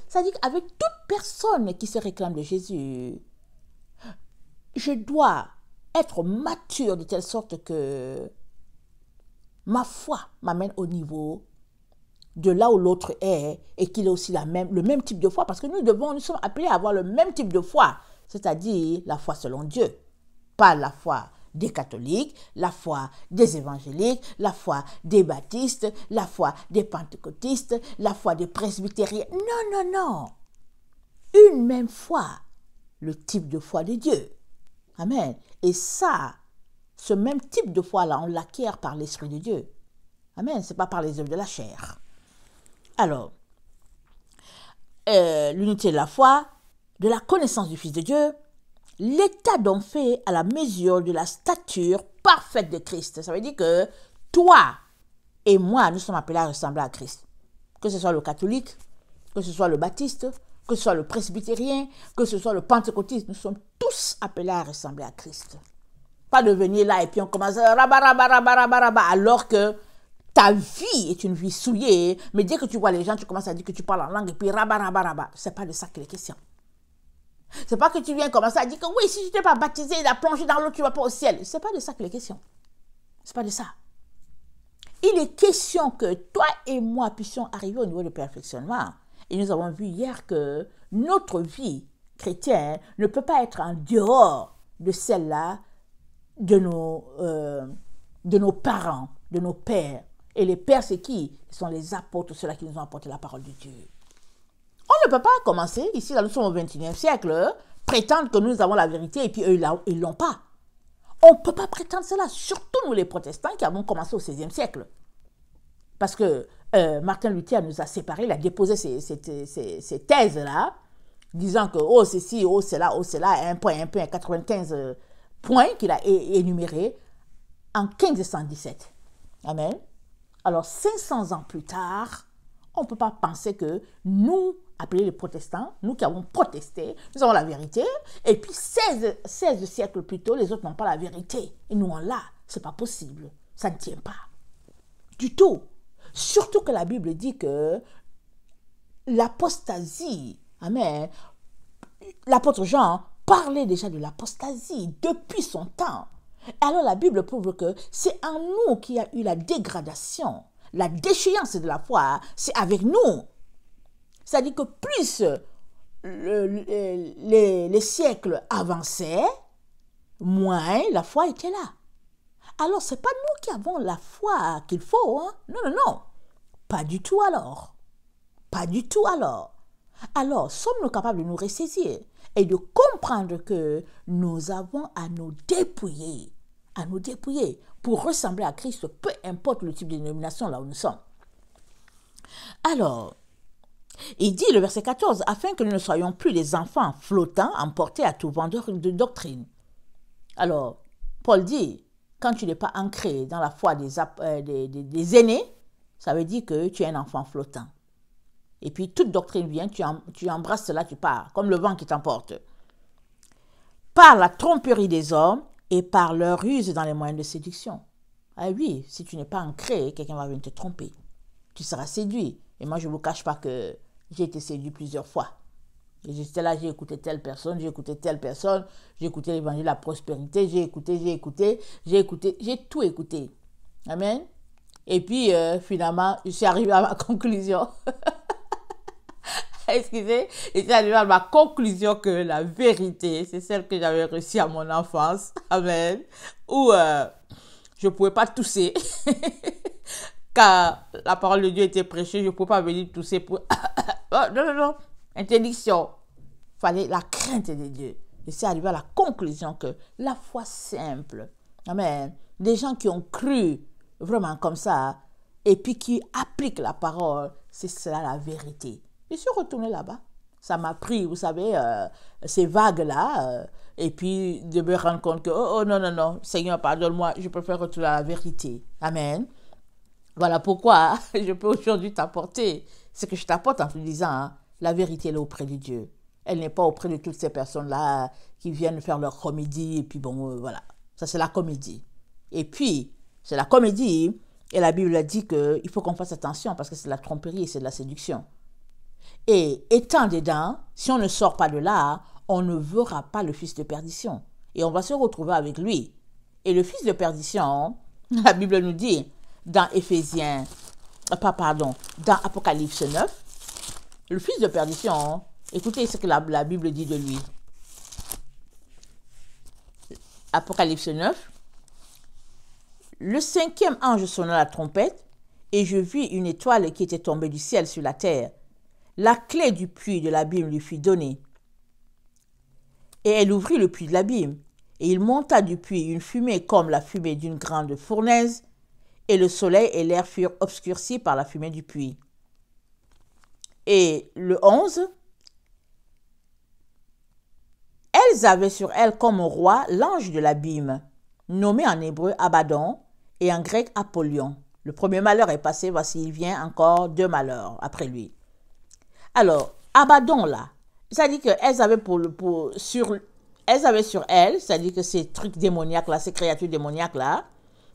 C'est-à-dire qu'avec toute personne qui se réclame de Jésus, je dois être mature de telle sorte que ma foi m'amène au niveau de là où l'autre est et qu'il ait aussi le même type de foi. Parce que nous sommes appelés à avoir le même type de foi, c'est-à-dire la foi selon Dieu. Pas la foi des catholiques, la foi des évangéliques, la foi des baptistes, la foi des pentecôtistes, la foi des presbytériens. Non, non, non. Une même foi, le type de foi de Dieu. Amen. Et ça, ce même type de foi-là, on l'acquiert par l'Esprit de Dieu. Amen. Ce n'est pas par les œuvres de la chair. Alors, l'unité de la foi, de la connaissance du Fils de Dieu, l'état d'en fait à la mesure de la stature parfaite de Christ. Ça veut dire que toi et moi, nous sommes appelés à ressembler à Christ. Que ce soit le catholique, que ce soit le baptiste, que ce soit le presbytérien, que ce soit le pentecôtiste, nous sommes tous appelés à ressembler à Christ. Pas de venir là et puis on commence à rabarabarabarabarabar alors que ta vie est une vie souillée, mais dès que tu vois les gens, tu commences à dire que tu parles en langue et puis rabarabarabar. C'est pas de ça qu'il est question. C'est pas que tu viens commencer à dire que oui, si tu t'es pas baptisé et plongé dans l'eau, tu vas pas au ciel. C'est pas de ça qu'il est question. C'est pas de ça. Il est question que toi et moi puissions arriver au niveau du perfectionnement. Et nous avons vu hier que notre vie chrétienne ne peut pas être en dehors de celle-là de nos parents, de nos pères. Et les pères, c'est qui? Ce sont les apôtres, ceux-là qui nous ont apporté la parole de Dieu. On ne peut pas commencer, ici, là, nous sommes au XXIe siècle, prétendre que nous avons la vérité et puis eux, ils ne l'ont pas. On ne peut pas prétendre cela, surtout nous les protestants qui avons commencé au XVIe siècle. Parce que Martin Luther nous a séparés, il a déposé ces thèses-là, disant que oh ceci, oh cela, 95 points qu'il a énumérés en 1517. Amen. Alors 500 ans plus tard, on ne peut pas penser que nous, appelés les protestants, nous qui avons protesté, nous avons la vérité, et puis 16 siècles plus tôt, les autres n'ont pas la vérité. Et nous, on l'a. Ce n'est pas possible. Ça ne tient pas. Du tout. Surtout que la Bible dit que l'apostasie, amen, l'apôtre Jean parlait déjà de l'apostasie depuis son temps. Alors la Bible prouve que c'est en nous qu'il y a eu la dégradation, la déchéance de la foi, c'est avec nous. C'est-à-dire que plus les siècles avançaient, moins la foi était là. Alors, ce n'est pas nous qui avons la foi qu'il faut. Hein? Non, non, non. Pas du tout alors. Pas du tout alors. Alors, sommes-nous capables de nous ressaisir et de comprendre que nous avons à nous dépouiller pour ressembler à Christ, peu importe le type de dénomination là où nous sommes. Alors, il dit, le verset 14, afin que nous ne soyons plus des enfants flottants, emportés à tout vendeur de doctrine. Alors, Paul dit, quand tu n'es pas ancré dans la foi des aînés, ça veut dire que tu es un enfant flottant. Et puis, toute doctrine vient, tu embrasses cela, tu pars, comme le vent qui t'emporte. Par la tromperie des hommes et par leur ruse dans les moyens de séduction. Ah oui, si tu n'es pas ancré, quelqu'un va venir te tromper. Tu seras séduit. Et moi, je ne vous cache pas que j'ai été séduit plusieurs fois. Et j'étais là, j'ai écouté telle personne, j'ai écouté l'évangile de la prospérité, j'ai tout écouté. Amen. Et puis, finalement, je suis arrivée à ma conclusion. Excusez, je suis arrivée à ma conclusion que la vérité, c'est celle que j'avais reçue à mon enfance. Amen. Où je ne pouvais pas tousser. Car la parole de Dieu était prêchée, je ne pouvais pas venir tousser pour... non. Interdiction. Il fallait la crainte de Dieu. Et c'est arrivé à la conclusion que la foi simple, amen, des gens qui ont cru vraiment comme ça, et puis qui appliquent la parole, c'est cela la vérité. Je suis retournée là-bas. Ça m'a pris, vous savez, ces vagues-là, et puis de me rendre compte que, oh non, Seigneur, pardonne-moi, je préfère retourner à la vérité. Amen. Voilà pourquoi je peux aujourd'hui t'apporter ce que je t'apporte en te disant, hein, la vérité, elle est auprès de Dieu. Elle n'est pas auprès de toutes ces personnes-là qui viennent faire leur comédie, et puis bon, voilà. Ça, c'est la comédie. Et puis, c'est la comédie, et la Bible a dit qu'il faut qu'on fasse attention parce que c'est de la tromperie et c'est de la séduction. Et étant dedans, si on ne sort pas de là, on ne verra pas le fils de perdition. Et on va se retrouver avec lui. Et le fils de perdition, la Bible nous dit, dans Éphésiens pardon, dans Apocalypse 9, le fils de perdition, écoutez ce que la Bible dit de lui. Apocalypse 9, le 5e ange sonna la trompette, et je vis une étoile qui était tombée du ciel sur la terre. La clé du puits de l'abîme lui fut donnée. Et elle ouvrit le puits de l'abîme, et il monta du puits une fumée comme la fumée d'une grande fournaise, et le soleil et l'air furent obscurcis par la fumée du puits. Et le 11, elles avaient sur elles comme roi l'ange de l'abîme, nommé en hébreu Abaddon et en grec Apollyon. Le premier malheur est passé, voici il vient encore 2 malheurs après lui. Alors, Abaddon là, c'est-à-dire qu'elles avaient elles avaient sur elles, c'est-à-dire que ces trucs démoniaques là, ces créatures démoniaques là,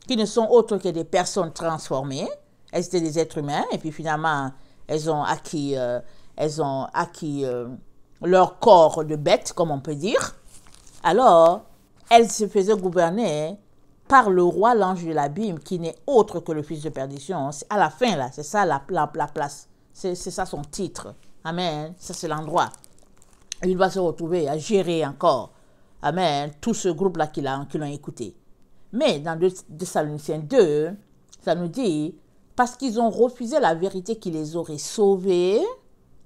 qui ne sont autres que des personnes transformées, elles étaient des êtres humains, et puis finalement, elles ont acquis leur corps de bête, comme on peut dire. Alors, elles se faisaient gouverner par le roi, l'ange de l'abîme, qui n'est autre que le fils de perdition. C'est à la fin, là, c'est ça la place. C'est ça son titre. Amen. Ça, c'est l'endroit. Il va se retrouver à gérer encore. Amen. Tout ce groupe-là qui l'ont écouté. Mais dans 2 Thessaloniciens 2, ça nous dit, parce qu'ils ont refusé la vérité qui les aurait sauvés,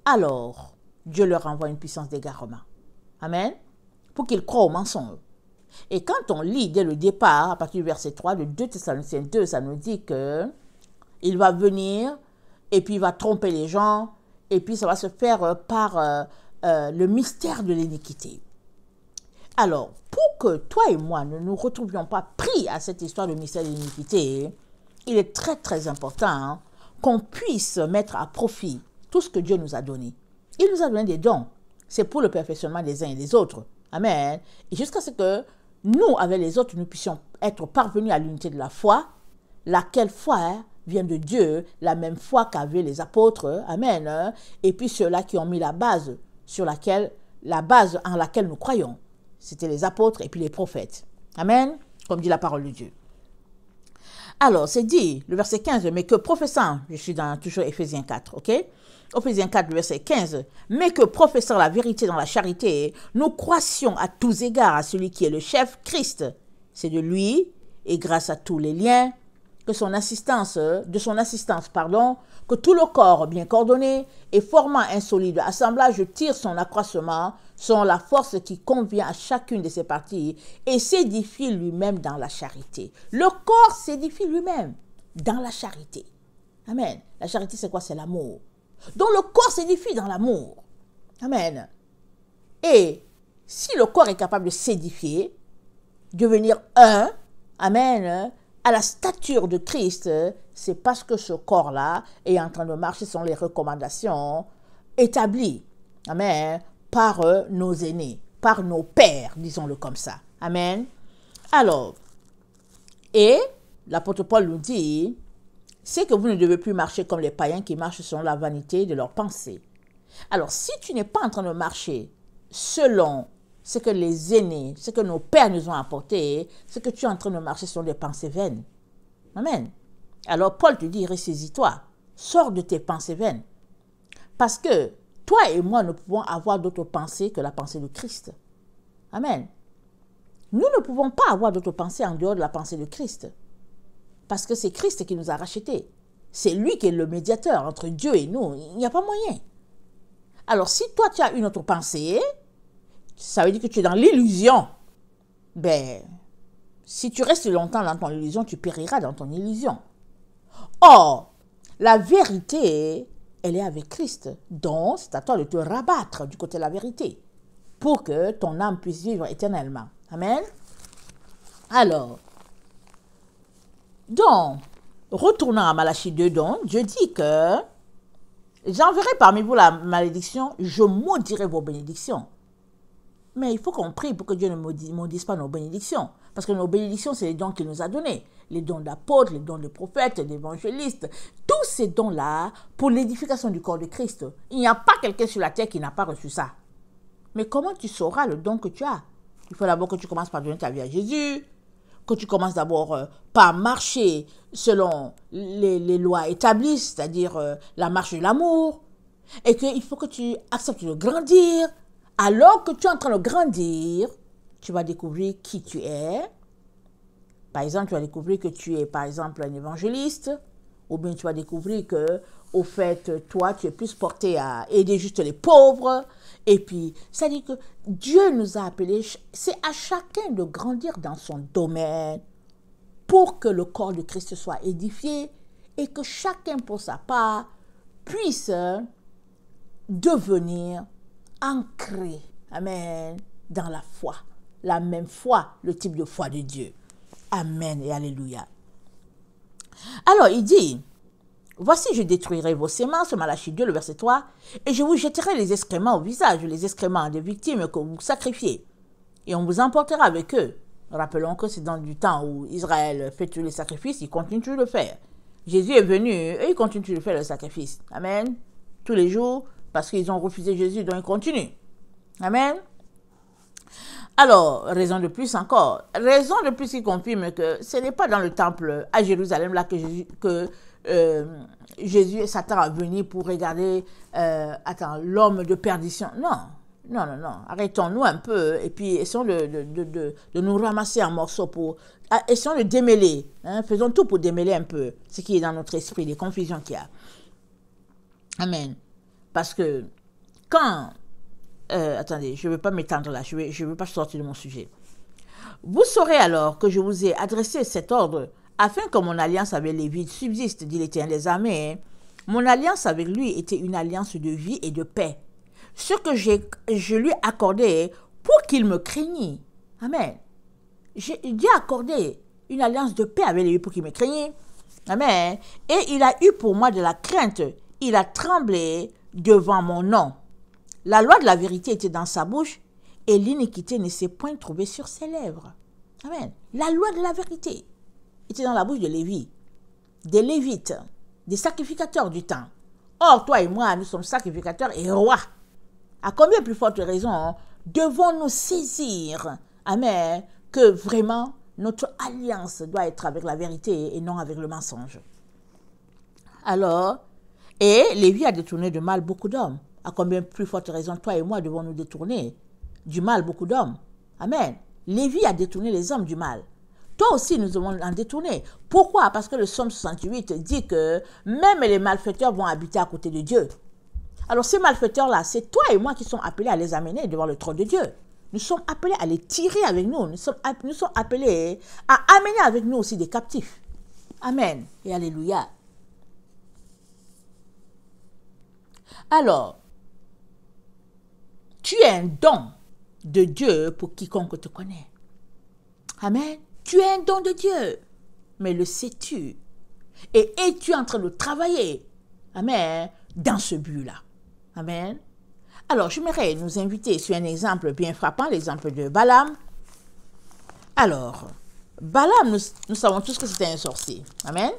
alors Dieu leur envoie une puissance d'égarement. Amen. Pour qu'ils croient au mensonge. Et quand on lit dès le départ, à partir du verset 3 de 2 Thessaloniciens 2, ça nous dit que il va venir et puis il va tromper les gens et puis ça va se faire par le mystère de l'iniquité. Alors, pour que toi et moi ne nous retrouvions pas pris à cette histoire de mystère de l'iniquité, il est très très important qu'on puisse mettre à profit tout ce que Dieu nous a donné. Il nous a donné des dons. C'est pour le perfectionnement des uns et des autres. Amen. Et jusqu'à ce que nous, avec les autres, nous puissions être parvenus à l'unité de la foi, laquelle foi vient de Dieu, la même foi qu'avaient les apôtres. Amen. Et puis ceux-là qui ont mis la base en laquelle nous croyons. C'était les apôtres et puis les prophètes. Amen. Comme dit la parole de Dieu. Alors, c'est dit, le verset 15, mais que professant, je suis dans toujours Éphésiens 4, ok? Éphésiens 4, le verset 15, mais que professant la vérité dans la charité, nous croissions à tous égards à celui qui est le chef, Christ. C'est de lui, et grâce à tous les liens, que son assistance, que tout le corps bien coordonné et formant un solide assemblage tire son accroissement selon la force qui convient à chacune de ses parties et s'édifie lui-même dans la charité. Le corps s'édifie lui-même dans la charité. Amen. La charité, c'est quoi? C'est l'amour. Donc le corps s'édifie dans l'amour. Amen. Et si le corps est capable de s'édifier, devenir un, amen, à la stature de Christ, c'est parce que ce corps-là est en train de marcher selon les recommandations établies, amen, par nos aînés, par nos pères, disons-le comme ça. Amen. Alors, et l'apôtre Paul nous dit, c'est que vous ne devez plus marcher comme les païens qui marchent selon la vanité de leurs pensées. Alors, si tu n'es pas en train de marcher selon ce que les aînés, ce que nos pères nous ont apporté, ce que tu es en train de marcher selon des pensées vaines. Amen. Alors, Paul te dit, ressaisis-toi, sors de tes pensées vaines. Parce que toi et moi ne pouvons avoir d'autres pensées que la pensée de Christ. Amen. Nous ne pouvons pas avoir d'autres pensées en dehors de la pensée de Christ. Parce que c'est Christ qui nous a rachetés. C'est lui qui est le médiateur entre Dieu et nous. Il n'y a pas moyen. Alors, si toi, tu as une autre pensée, ça veut dire que tu es dans l'illusion. Ben, si tu restes longtemps dans ton illusion, tu périras dans ton illusion. Or, la vérité, elle est avec Christ. Donc, c'est à toi de te rabattre du côté de la vérité pour que ton âme puisse vivre éternellement. Amen. Alors, donc, retournant à Malachie 2, donc, Dieu dit que j'enverrai parmi vous la malédiction, je maudirai vos bénédictions. Mais il faut qu'on prie pour que Dieu ne maudisse pas nos bénédictions. Parce que nos bénédictions, c'est les dons qu'il nous a donnés. Les dons d'apôtres, les dons de prophètes, d'évangélistes. Tous ces dons-là pour l'édification du corps de Christ. Il n'y a pas quelqu'un sur la terre qui n'a pas reçu ça. Mais comment tu sauras le don que tu as? Il faut d'abord que tu commences par donner ta vie à Jésus. que tu commences d'abord par marcher selon les lois établies, c'est-à-dire la marche de l'amour, et qu'il faut que tu acceptes de grandir. Alors que tu es en train de grandir, tu vas découvrir qui tu es. Par exemple, tu vas découvrir que tu es, par exemple, un évangéliste, ou bien tu vas découvrir que, au fait, toi, tu es plus porté à aider juste les pauvres. Et puis, ça dit que Dieu nous a appelés, c'est à chacun de grandir dans son domaine pour que le corps de Christ soit édifié et que chacun, pour sa part, puisse devenir ancré, amen, dans la foi, la même foi, le type de foi de Dieu. Amen et alléluia. Alors, il dit, voici, je détruirai vos semences, Malachie 2, le verset 3, et je vous jetterai les excréments au visage, les excréments des victimes que vous sacrifiez, et on vous emportera avec eux. Rappelons que c'est dans du temps où Israël fait tous les sacrifices, il continue de le faire. Jésus est venu et il continue de faire le sacrifice. Amen. Tous les jours, parce qu'ils ont refusé Jésus, donc ils continuent. Amen. Alors, raison de plus encore. Raison de plus qui confirme que ce n'est pas dans le temple à Jérusalem là que Jésus et Satan a venu pour regarder l'homme de perdition. Non. Non. Arrêtons-nous un peu et puis essayons de nous ramasser en morceaux essayons de démêler. Hein, faisons tout pour démêler un peu ce qui est dans notre esprit, les confusions qu'il y a. Amen. Parce que quand... attendez, je ne veux pas m'étendre là, je ne veux pas sortir de mon sujet. Vous saurez alors que je vous ai adressé cet ordre afin que mon alliance avec Lévi subsiste, dit l'Éternel des armées. Mon alliance avec lui était une alliance de vie et de paix. Ce que je lui accordais pour qu'il me craignît. Amen. Dieu a accordé une alliance de paix avec lui pour qu'il me craignît. Amen. Et il a eu pour moi de la crainte. Il a tremblé devant mon nom. La loi de la vérité était dans sa bouche et l'iniquité ne s'est point trouvée sur ses lèvres. Amen. La loi de la vérité était dans la bouche de Lévi, des Lévites, des sacrificateurs du temps. Or, toi et moi, nous sommes sacrificateurs et rois. À combien plus forte raison devons-nous saisir, amen, que vraiment notre alliance doit être avec la vérité et non avec le mensonge. Alors, et Lévi a détourné de mal beaucoup d'hommes. À combien plus forte raison toi et moi devons nous détourner du mal beaucoup d'hommes. Amen. Lévi a détourné les hommes du mal. Toi aussi, nous devons en détourner. Pourquoi? Parce que le Psaume 68 dit que même les malfaiteurs vont habiter à côté de Dieu. Alors ces malfaiteurs-là, c'est toi et moi qui sommes appelés à les amener devant le trône de Dieu. Nous sommes appelés à les tirer avec nous. Nous sommes appelés à amener avec nous aussi des captifs. Amen et alléluia. Alors, tu es un don de Dieu pour quiconque te connaît. Amen. Tu es un don de Dieu. Mais le sais-tu? Et es-tu en train de travailler? Amen. Dans ce but-là. Amen. Alors, j'aimerais nous inviter sur un exemple bien frappant, l'exemple de Balaam. Alors, Balaam, nous savons tous que c'était un sorcier. Amen.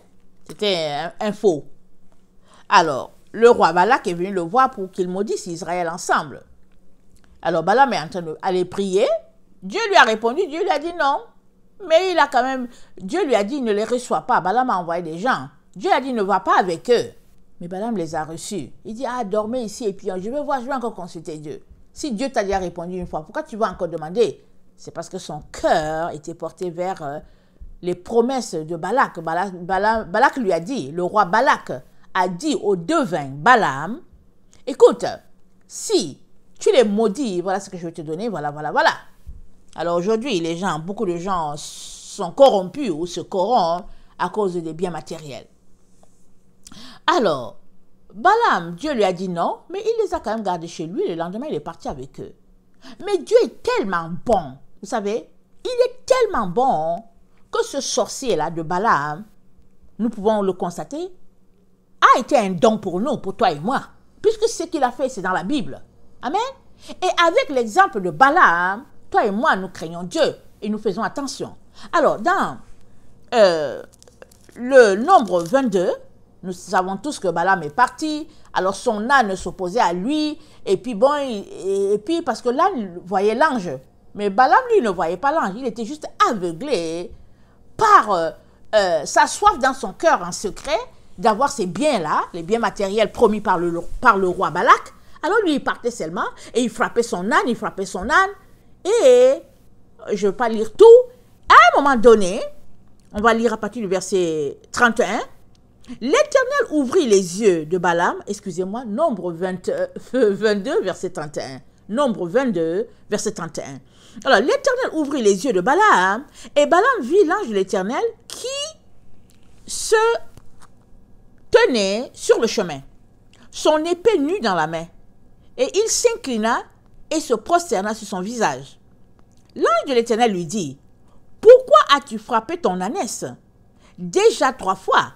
C'était un faux. Alors, le roi Balak est venu le voir pour qu'il maudisse Israël ensemble. Alors, Balaam est en train d'aller prier. Dieu lui a répondu, Dieu lui a dit non. Mais il a quand même, Dieu lui a dit, ne les reçois pas. Balaam a envoyé des gens. Dieu a dit, ne va pas avec eux. Mais Balaam les a reçus. Il dit, dormez ici et puis je vais encore consulter Dieu. Si Dieu t'a déjà répondu une fois, pourquoi tu vas encore demander? C'est parce que son cœur était porté vers les promesses de Balak. Balak lui a dit, le roi Balak a dit au devin Balaam, écoute, si tu les maudis, voilà ce que je vais te donner, voilà. Alors aujourd'hui, beaucoup de gens sont corrompus ou se corrompent à cause des biens matériels. Alors, Balaam, Dieu lui a dit non, mais il les a quand même gardés chez lui. Le lendemain, il est parti avec eux. Mais Dieu est tellement bon, vous savez, il est tellement bon que ce sorcier-là de Balaam, nous pouvons le constater, a été un don pour nous, pour toi et moi, puisque ce qu'il a fait, c'est dans la Bible. Amen. Et avec l'exemple de Balaam, toi et moi, nous craignons Dieu et nous faisons attention. Alors, dans le nombre 22, nous savons tous que Balaam est parti. Alors, son âne s'opposait à lui. Et puis, parce que l'âne voyait l'ange. Mais Balaam, lui, ne voyait pas l'ange. Il était juste aveuglé par sa soif dans son cœur en secret, d'avoir ces biens-là, les biens matériels promis par le roi Balak, alors lui, il partait seulement et il frappait son âne, et je ne vais pas lire tout. À un moment donné, on va lire à partir du verset 31, l'Éternel ouvrit les yeux de Balaam, excusez-moi, Nombre 22, verset 31. Nombre 22, verset 31. Alors, l'Éternel ouvrit les yeux de Balaam, et Balaam vit l'ange de l'Éternel qui se tenait sur le chemin, son épée nue dans la main. Et il s'inclina et se prosterna sur son visage. L'ange de l'Éternel lui dit, « Pourquoi as-tu frappé ton ânesse? Déjà 3 fois.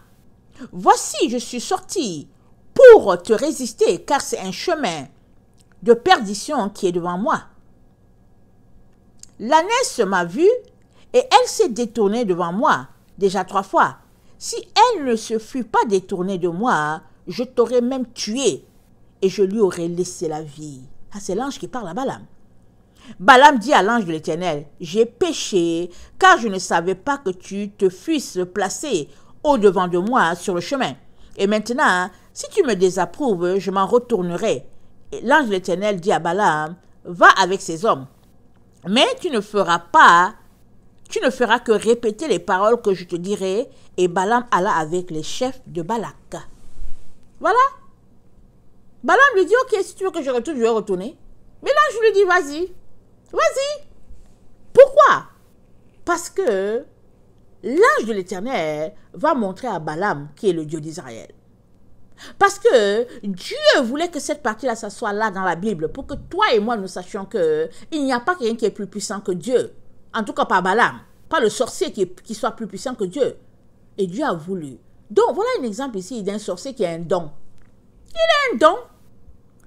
Voici, je suis sorti pour te résister, car c'est un chemin de perdition qui est devant moi. L'ânesse m'a vu et elle s'est détournée devant moi déjà 3 fois. Si elle ne se fût pas détournée de moi, je t'aurais même tué et je lui aurais laissé la vie. » Ah, c'est l'ange qui parle à Balaam. Balaam dit à l'ange de l'Éternel, « J'ai péché, car je ne savais pas que tu te fusses placé au-devant de moi sur le chemin. Et maintenant, si tu me désapprouves, je m'en retournerai. » L'ange de l'Éternel dit à Balaam, « Va avec ces hommes, mais tu ne feras que répéter les paroles que je te dirai. » Et Balaam alla avec les chefs de Balak. Voilà. Balaam lui dit, « Ok, si tu veux que je retourne, je vais retourner. » Mais l'ange lui dit, « Vas-y, vas-y. » Pourquoi? Parce que l'ange de l'Éternel va montrer à Balaam qui est le Dieu d'Israël. Parce que Dieu voulait que cette partie-là, ça soit là dans la Bible, pour que toi et moi, nous sachions qu'il n'y a pas quelqu'un qui est plus puissant que Dieu. En tout cas, pas Balaam. Pas le sorcier qui soit plus puissant que Dieu. Et Dieu a voulu. Donc, voilà un exemple ici d'un sorcier qui a un don. Il a un don.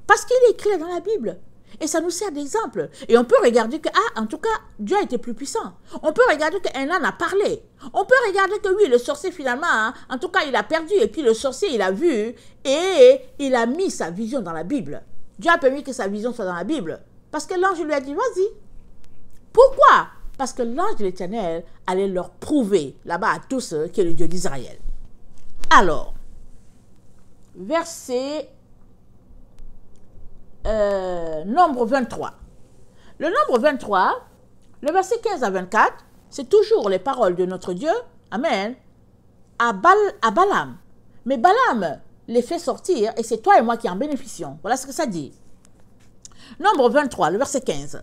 Parce qu'il est écrit dans la Bible. Et ça nous sert d'exemple. Et on peut regarder que, en tout cas, Dieu a été plus puissant. On peut regarder qu'un âne a parlé. On peut regarder que oui, le sorcier finalement, en tout cas, il a perdu. Et puis le sorcier, il a vu et il a mis sa vision dans la Bible. Dieu a permis que sa vision soit dans la Bible. Parce que l'ange lui a dit, vas-y. Pourquoi? Parce que l'ange de l'Éternel allait leur prouver là-bas à tous qui est le Dieu d'Israël. Alors, verset nombre 23. Le nombre 23, le verset 15 à 24, c'est toujours les paroles de notre Dieu, Amen, à Balaam. Mais Balaam les fait sortir et c'est toi et moi qui en bénéficions. Voilà ce que ça dit. Nombre 23, le verset 15.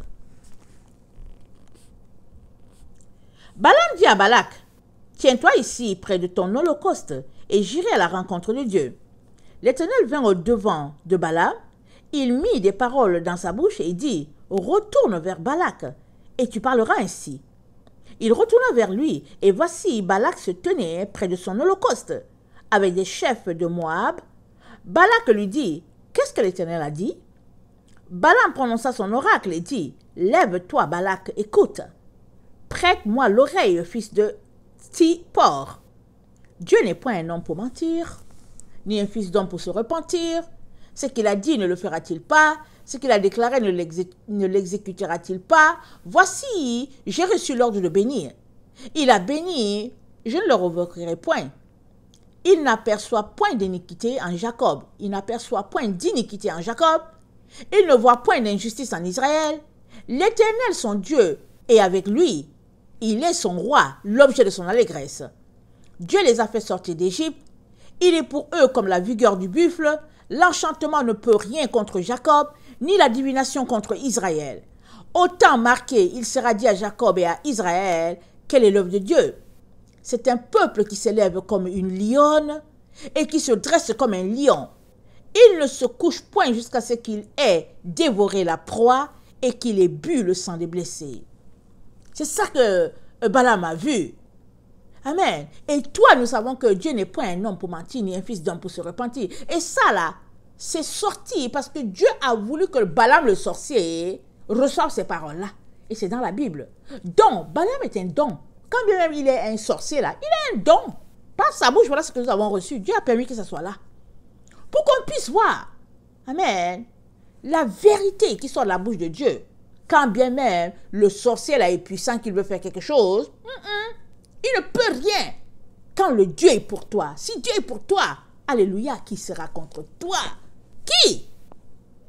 Balaam dit à Balak, « Tiens-toi ici près de ton holocauste et j'irai à la rencontre de Dieu. » L'Éternel vint au-devant de Balaam. Il mit des paroles dans sa bouche et dit, « Retourne vers Balak, et tu parleras ainsi. » Il retourna vers lui, et voici Balak se tenait près de son holocauste, avec des chefs de Moab. Balak lui dit, « Qu'est-ce que l'Éternel a dit ?» Balaam prononça son oracle et dit, « Lève-toi, Balak, écoute. Prête-moi l'oreille, fils de Tsippor. Dieu n'est point un homme pour mentir, ni un fils d'homme pour se repentir. Ce qu'il a dit ne le fera-t-il pas? Ce qu'il a déclaré ne l'exécutera-t-il pas? Voici, j'ai reçu l'ordre de bénir. Il a béni, je ne le revoquerai point. Il n'aperçoit point d'iniquité en Jacob. Il n'aperçoit point d'iniquité en Jacob. Il ne voit point d'injustice en Israël. L'Éternel, son Dieu, est avec lui. Il est son roi, l'objet de son allégresse. Dieu les a fait sortir d'Égypte. Il est pour eux comme la vigueur du buffle. L'enchantement ne peut rien contre Jacob, ni la divination contre Israël. Autant marqué, il sera dit à Jacob et à Israël, quelle est l'œuvre de Dieu. C'est un peuple qui s'élève comme une lionne et qui se dresse comme un lion. Il ne se couche point jusqu'à ce qu'il ait dévoré la proie et qu'il ait bu le sang des blessés. C'est ça que Balaam a vu. Amen. Et toi, nous savons que Dieu n'est point un homme pour mentir, ni un fils d'homme pour se repentir. Et ça, là, c'est sorti parce que Dieu a voulu que Balaam, le sorcier, reçoive ces paroles-là. Et c'est dans la Bible. Donc, Balaam est un don. Quand bien même il est un sorcier, là, il a un don. Par sa bouche, voilà ce que nous avons reçu. Dieu a permis que ça soit là. Pour qu'on puisse voir, amen, la vérité qui sort de la bouche de Dieu. Quand bien même le sorcier, là, est puissant, qu'il veut faire quelque chose, il Il ne peut rien. Quand le Dieu est pour toi, si Dieu est pour toi, alléluia, qui sera contre toi? Qui?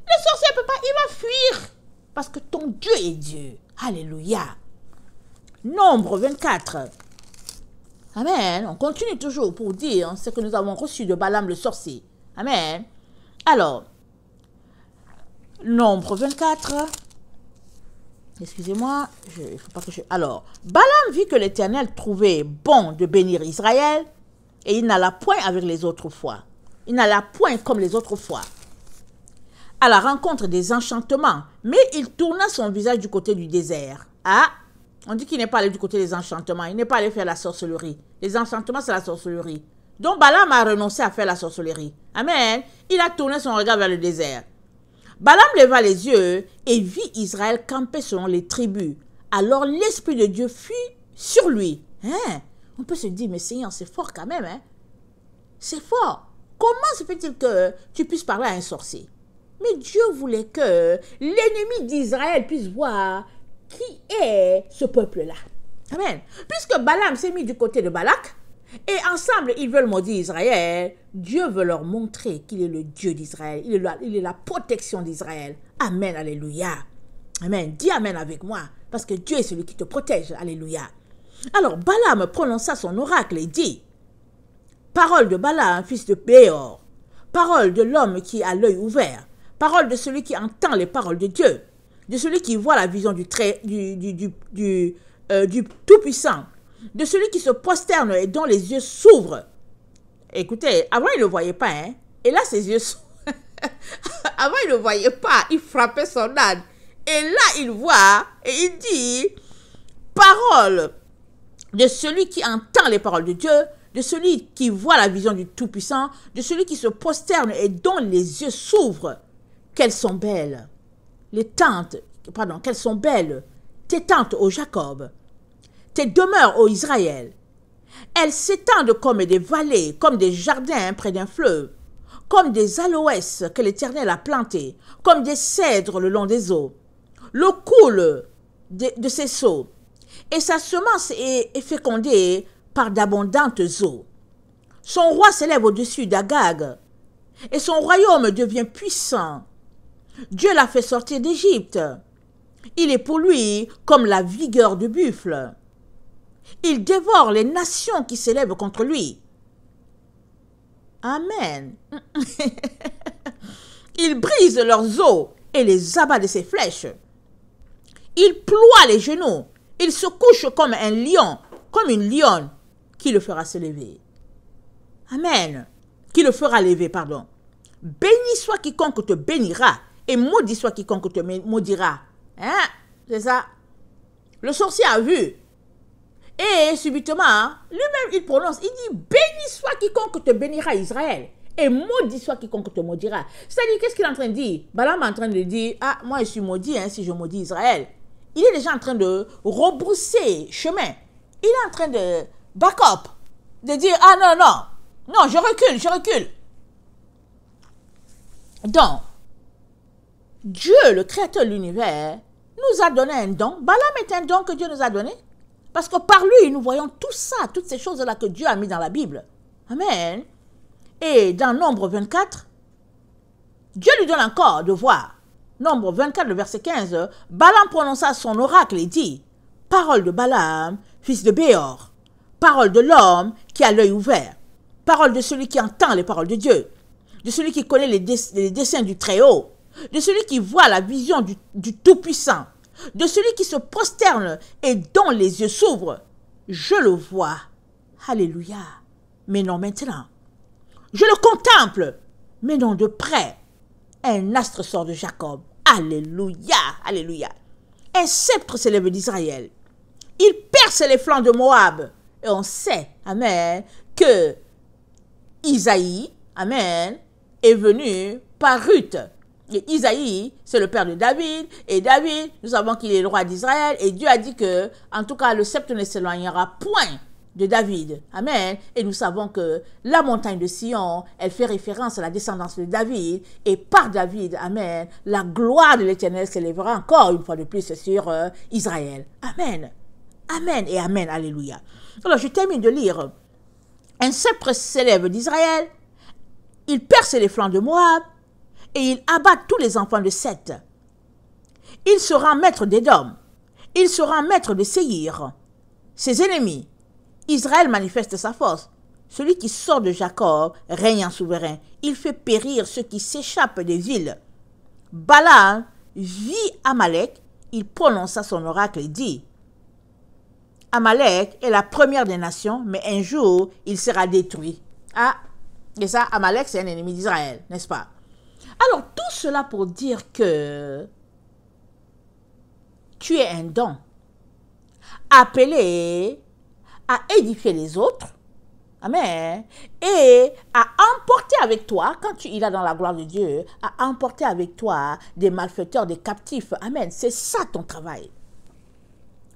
Le sorcier ne peut pas, il va fuir. Parce que ton Dieu est Dieu. Alléluia. Nombre 24. Amen. On continue toujours pour dire ce que nous avons reçu de Balaam le sorcier. Amen. Alors, Nombre 24. Excusez-moi, il faut pas que je... Alors, Balaam vit que l'Éternel trouvait bon de bénir Israël et il n'alla point avec les autres fois. Il n'alla point comme les autres fois à la rencontre des enchantements, mais il tourna son visage du côté du désert. Ah, on dit qu'il n'est pas allé du côté des enchantements, il n'est pas allé faire la sorcellerie. Les enchantements, c'est la sorcellerie. Donc Balaam a renoncé à faire la sorcellerie. Amen. Il a tourné son regard vers le désert. Balaam leva les yeux et vit Israël camper selon les tribus. Alors l'Esprit de Dieu fut sur lui. Hein? On peut se dire, mais Seigneur, c'est fort quand même. Hein? C'est fort. Comment se fait-il que tu puisses parler à un sorcier? Mais Dieu voulait que l'ennemi d'Israël puisse voir qui est ce peuple-là. Amen. Puisque Balaam s'est mis du côté de Balak, et ensemble, ils veulent maudire Israël, Dieu veut leur montrer qu'il est le Dieu d'Israël. Il est la protection d'Israël. Amen, alléluia. Amen. Dis Amen avec moi, parce que Dieu est celui qui te protège. Alléluia. Alors, Balaam prononça son oracle et dit, parole de Balaam, fils de Béor, parole de l'homme qui a l'œil ouvert, parole de celui qui entend les paroles de Dieu, de celui qui voit la vision du Tout-Puissant, de celui qui se prosterne et dont les yeux s'ouvrent. Écoutez, avant il ne le voyait pas, hein? Et là ses yeux s'ouvrent. Avant il ne le voyait pas, il frappait son âne. Et là il voit et il dit, parole de celui qui entend les paroles de Dieu, de celui qui voit la vision du Tout-Puissant, de celui qui se prosterne et dont les yeux s'ouvrent. Qu'elles sont belles, qu'elles sont belles, tes tentes, ô Jacob, tes demeures, ô Israël. Elles s'étendent comme des vallées, comme des jardins près d'un fleuve, comme des aloès que l'Éternel a plantés, comme des cèdres le long des eaux. L'eau coule de ses seaux, et sa semence est fécondée par d'abondantes eaux. Son roi s'élève au-dessus d'Agag, et son royaume devient puissant. Dieu l'a fait sortir d'Égypte. Il est pour lui comme la vigueur du buffle. Il dévore les nations qui s'élèvent contre lui. Amen. Il brise leurs os et les abat de ses flèches. Il ploie les genoux. Il se couche comme un lion, comme une lionne, qui le fera se lever. Amen. Qui le fera lever, pardon. Béni soit quiconque te bénira, et maudit soit quiconque te maudira. Hein? C'est ça. Le sorcier a vu. Et subitement, lui-même, il prononce, il dit, béni soit quiconque te bénira, Israël, et maudit soit quiconque te maudira. C'est-à-dire, qu'est-ce qu'il est en train de dire? Balaam est en train de dire, ah, moi je suis maudit, hein, si je maudis Israël. Il est déjà en train de rebrousser chemin. Il est en train de back up, de dire, ah non, non, non, je recule. Donc, Dieu, le créateur de l'univers, nous a donné un don. Balaam est un don que Dieu nous a donné. Parce que par lui, nous voyons tout ça, toutes ces choses-là que Dieu a mis dans la Bible. Amen. Et dans Nombre 24, Dieu lui donne encore de voir. Nombre 24, le verset 15, Balaam prononça son oracle et dit, parole de Balaam, fils de Béor, parole de l'homme qui a l'œil ouvert, parole de celui qui entend les paroles de Dieu, de celui qui connaît les desseins du Très-Haut, de celui qui voit la vision du Tout-Puissant, de celui qui se prosterne et dont les yeux s'ouvrent. Je le vois. Alléluia. Mais non maintenant. Je le contemple, mais non de près. Un astre sort de Jacob. Alléluia. Alléluia. Un sceptre s'élève d'Israël. Il perce les flancs de Moab. Et on sait, amen, que Isaïe, amen, est venu par Ruth. Et Isaïe, c'est le père de David. Et David, nous savons qu'il est le roi d'Israël. Et Dieu a dit que, en tout cas, le sceptre ne s'éloignera point de David. Amen. Et nous savons que la montagne de Sion, elle fait référence à la descendance de David. Et par David, amen, la gloire de l'Éternel s'élèvera encore une fois de plus sur Israël. Amen. Amen et amen, alléluia. Alors, je termine de lire. Un sceptre s'élève d'Israël, il perce les flancs de Moab, et il abat tous les enfants de Seth. Il sera maître d'Édom, il sera maître de Séhir. Ses ennemis, Israël manifeste sa force. Celui qui sort de Jacob règne en souverain. Il fait périr ceux qui s'échappent des villes. Balaam vit Amalek, il prononça son oracle et dit, Amalek est la première des nations, mais un jour, il sera détruit. Ah, et ça, Amalek, c'est un ennemi d'Israël, n'est-ce pas? Alors, tout cela pour dire que tu es un don, appelé à édifier les autres, amen, et à emporter avec toi, quand tu iras dans la gloire de Dieu, à emporter avec toi des malfaiteurs, des captifs, amen, c'est ça ton travail.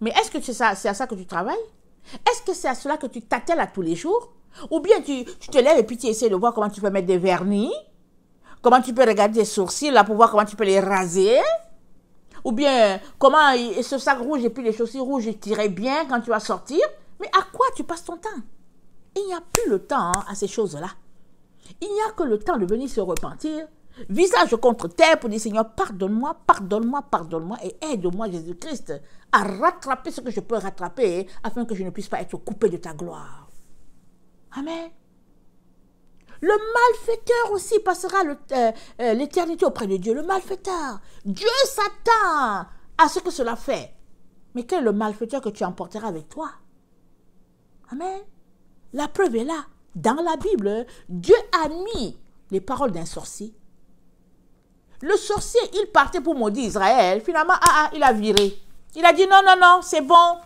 Mais est-ce que c'est à ça que tu travailles? Est-ce que c'est à cela que tu t'attelles à tous les jours? Ou bien tu te lèves et puis tu essaies de voir comment tu peux mettre des vernis? Comment tu peux regarder tes sourcils là pour voir comment tu peux les raser? Ou bien comment ce sac rouge et puis les chaussures rouges t'iraient bien quand tu vas sortir? Mais à quoi tu passes ton temps? Il n'y a plus le temps à ces choses-là. Il n'y a que le temps de venir se repentir, visage contre terre pour dire Seigneur, pardonne-moi, pardonne-moi, pardonne-moi et aide-moi Jésus-Christ à rattraper ce que je peux rattraper afin que je ne puisse pas être coupé de ta gloire. Amen. Le malfaiteur aussi passera l'éternité auprès de Dieu. Le malfaiteur. Dieu s'attend à ce que cela fait. Mais quel est le malfaiteur que tu emporteras avec toi? Amen. La preuve est là. Dans la Bible, Dieu a mis les paroles d'un sorcier. Le sorcier, il partait pour maudire Israël. Finalement, il a viré. Il a dit non, non, non, c'est bon.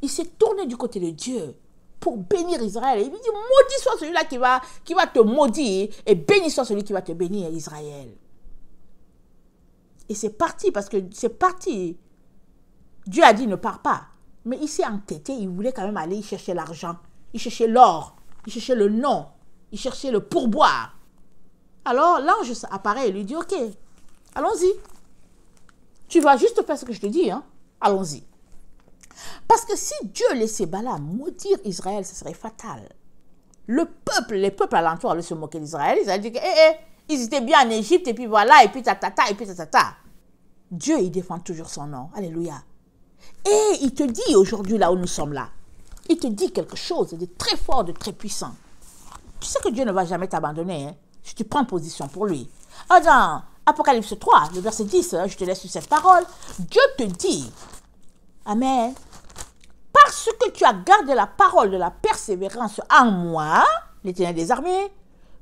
Il s'est tourné du côté de Dieu pour bénir Israël. Il lui dit, maudit soit celui-là qui va te maudire et béni soit celui qui va te bénir, Israël. Et c'est parti, parce que c'est parti. Dieu a dit, ne pars pas. Mais il s'est entêté, il voulait quand même aller chercher l'argent. Il cherchait l'or, il cherchait le nom, il cherchait le pourboire. Alors l'ange apparaît et lui dit, ok, allons-y. Tu vas juste faire ce que je te dis, hein. Allons-y. Parce que si Dieu laissait Balaam maudire Israël, ce serait fatal. Les peuples alentours allaient se moquer d'Israël. Ils allaient dire que, ils étaient bien en Égypte, et puis voilà, et puis tatata, et puis tatata. Dieu, il défend toujours son nom. Alléluia. Et il te dit aujourd'hui, là où nous sommes là, il te dit quelque chose de très fort, de très puissant. Tu sais que Dieu ne va jamais t'abandonner, hein, si tu prends position pour lui. Alors, dans Apocalypse 3, le verset 10, je te laisse sur cette parole. Dieu te dit, amen, parce que tu as gardé la parole de la persévérance en moi, l'Éternel des armées,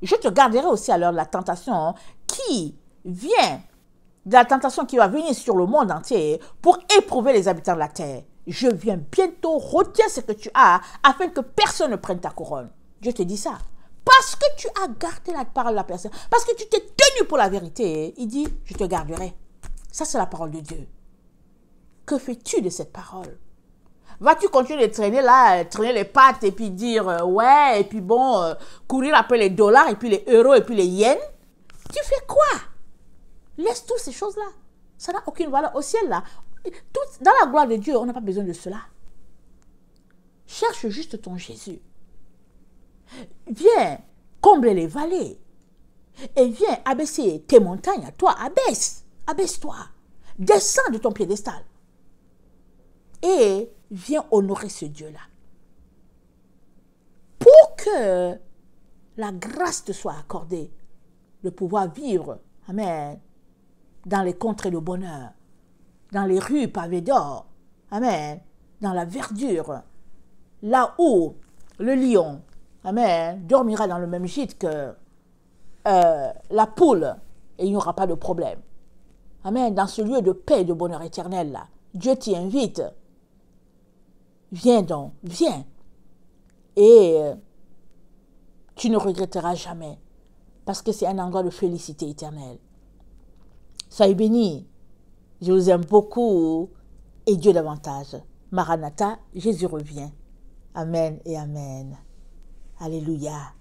je te garderai aussi à l'heure de la tentation qui vient, de la tentation qui va venir sur le monde entier pour éprouver les habitants de la terre. Je viens bientôt, retiens ce que tu as afin que personne ne prenne ta couronne. Dieu te dit ça. Parce que tu as gardé la parole de la personne, parce que tu t'es tenu pour la vérité, il dit, je te garderai. Ça, c'est la parole de Dieu. Que fais-tu de cette parole? Vas-tu continuer de traîner là, traîner les pattes et puis dire, ouais, et puis bon, courir après les dollars et puis les euros et puis les yens? Tu fais quoi? Laisse toutes ces choses-là. Ça n'a aucune valeur. Au ciel, là, dans la gloire de Dieu, on n'a pas besoin de cela. Cherche juste ton Jésus. Viens combler les vallées. Et viens abaisser tes montagnes à toi. Abaisse-toi. Descends de ton piédestal. Et viens honorer ce Dieu-là. Pour que la grâce te soit accordée de pouvoir vivre, amen, dans les contrées de bonheur, dans les rues pavées d'or, amen, dans la verdure, là où le lion, amen, dormira dans le même gîte que la poule et il n'y aura pas de problème. Amen, dans ce lieu de paix et de bonheur éternel là, Dieu t'y invite. Viens donc, viens. Et tu ne regretteras jamais parce que c'est un endroit de félicité éternelle. Soyez bénis. Je vous aime beaucoup et Dieu davantage. Maranatha, Jésus revient. Amen et amen. Alléluia.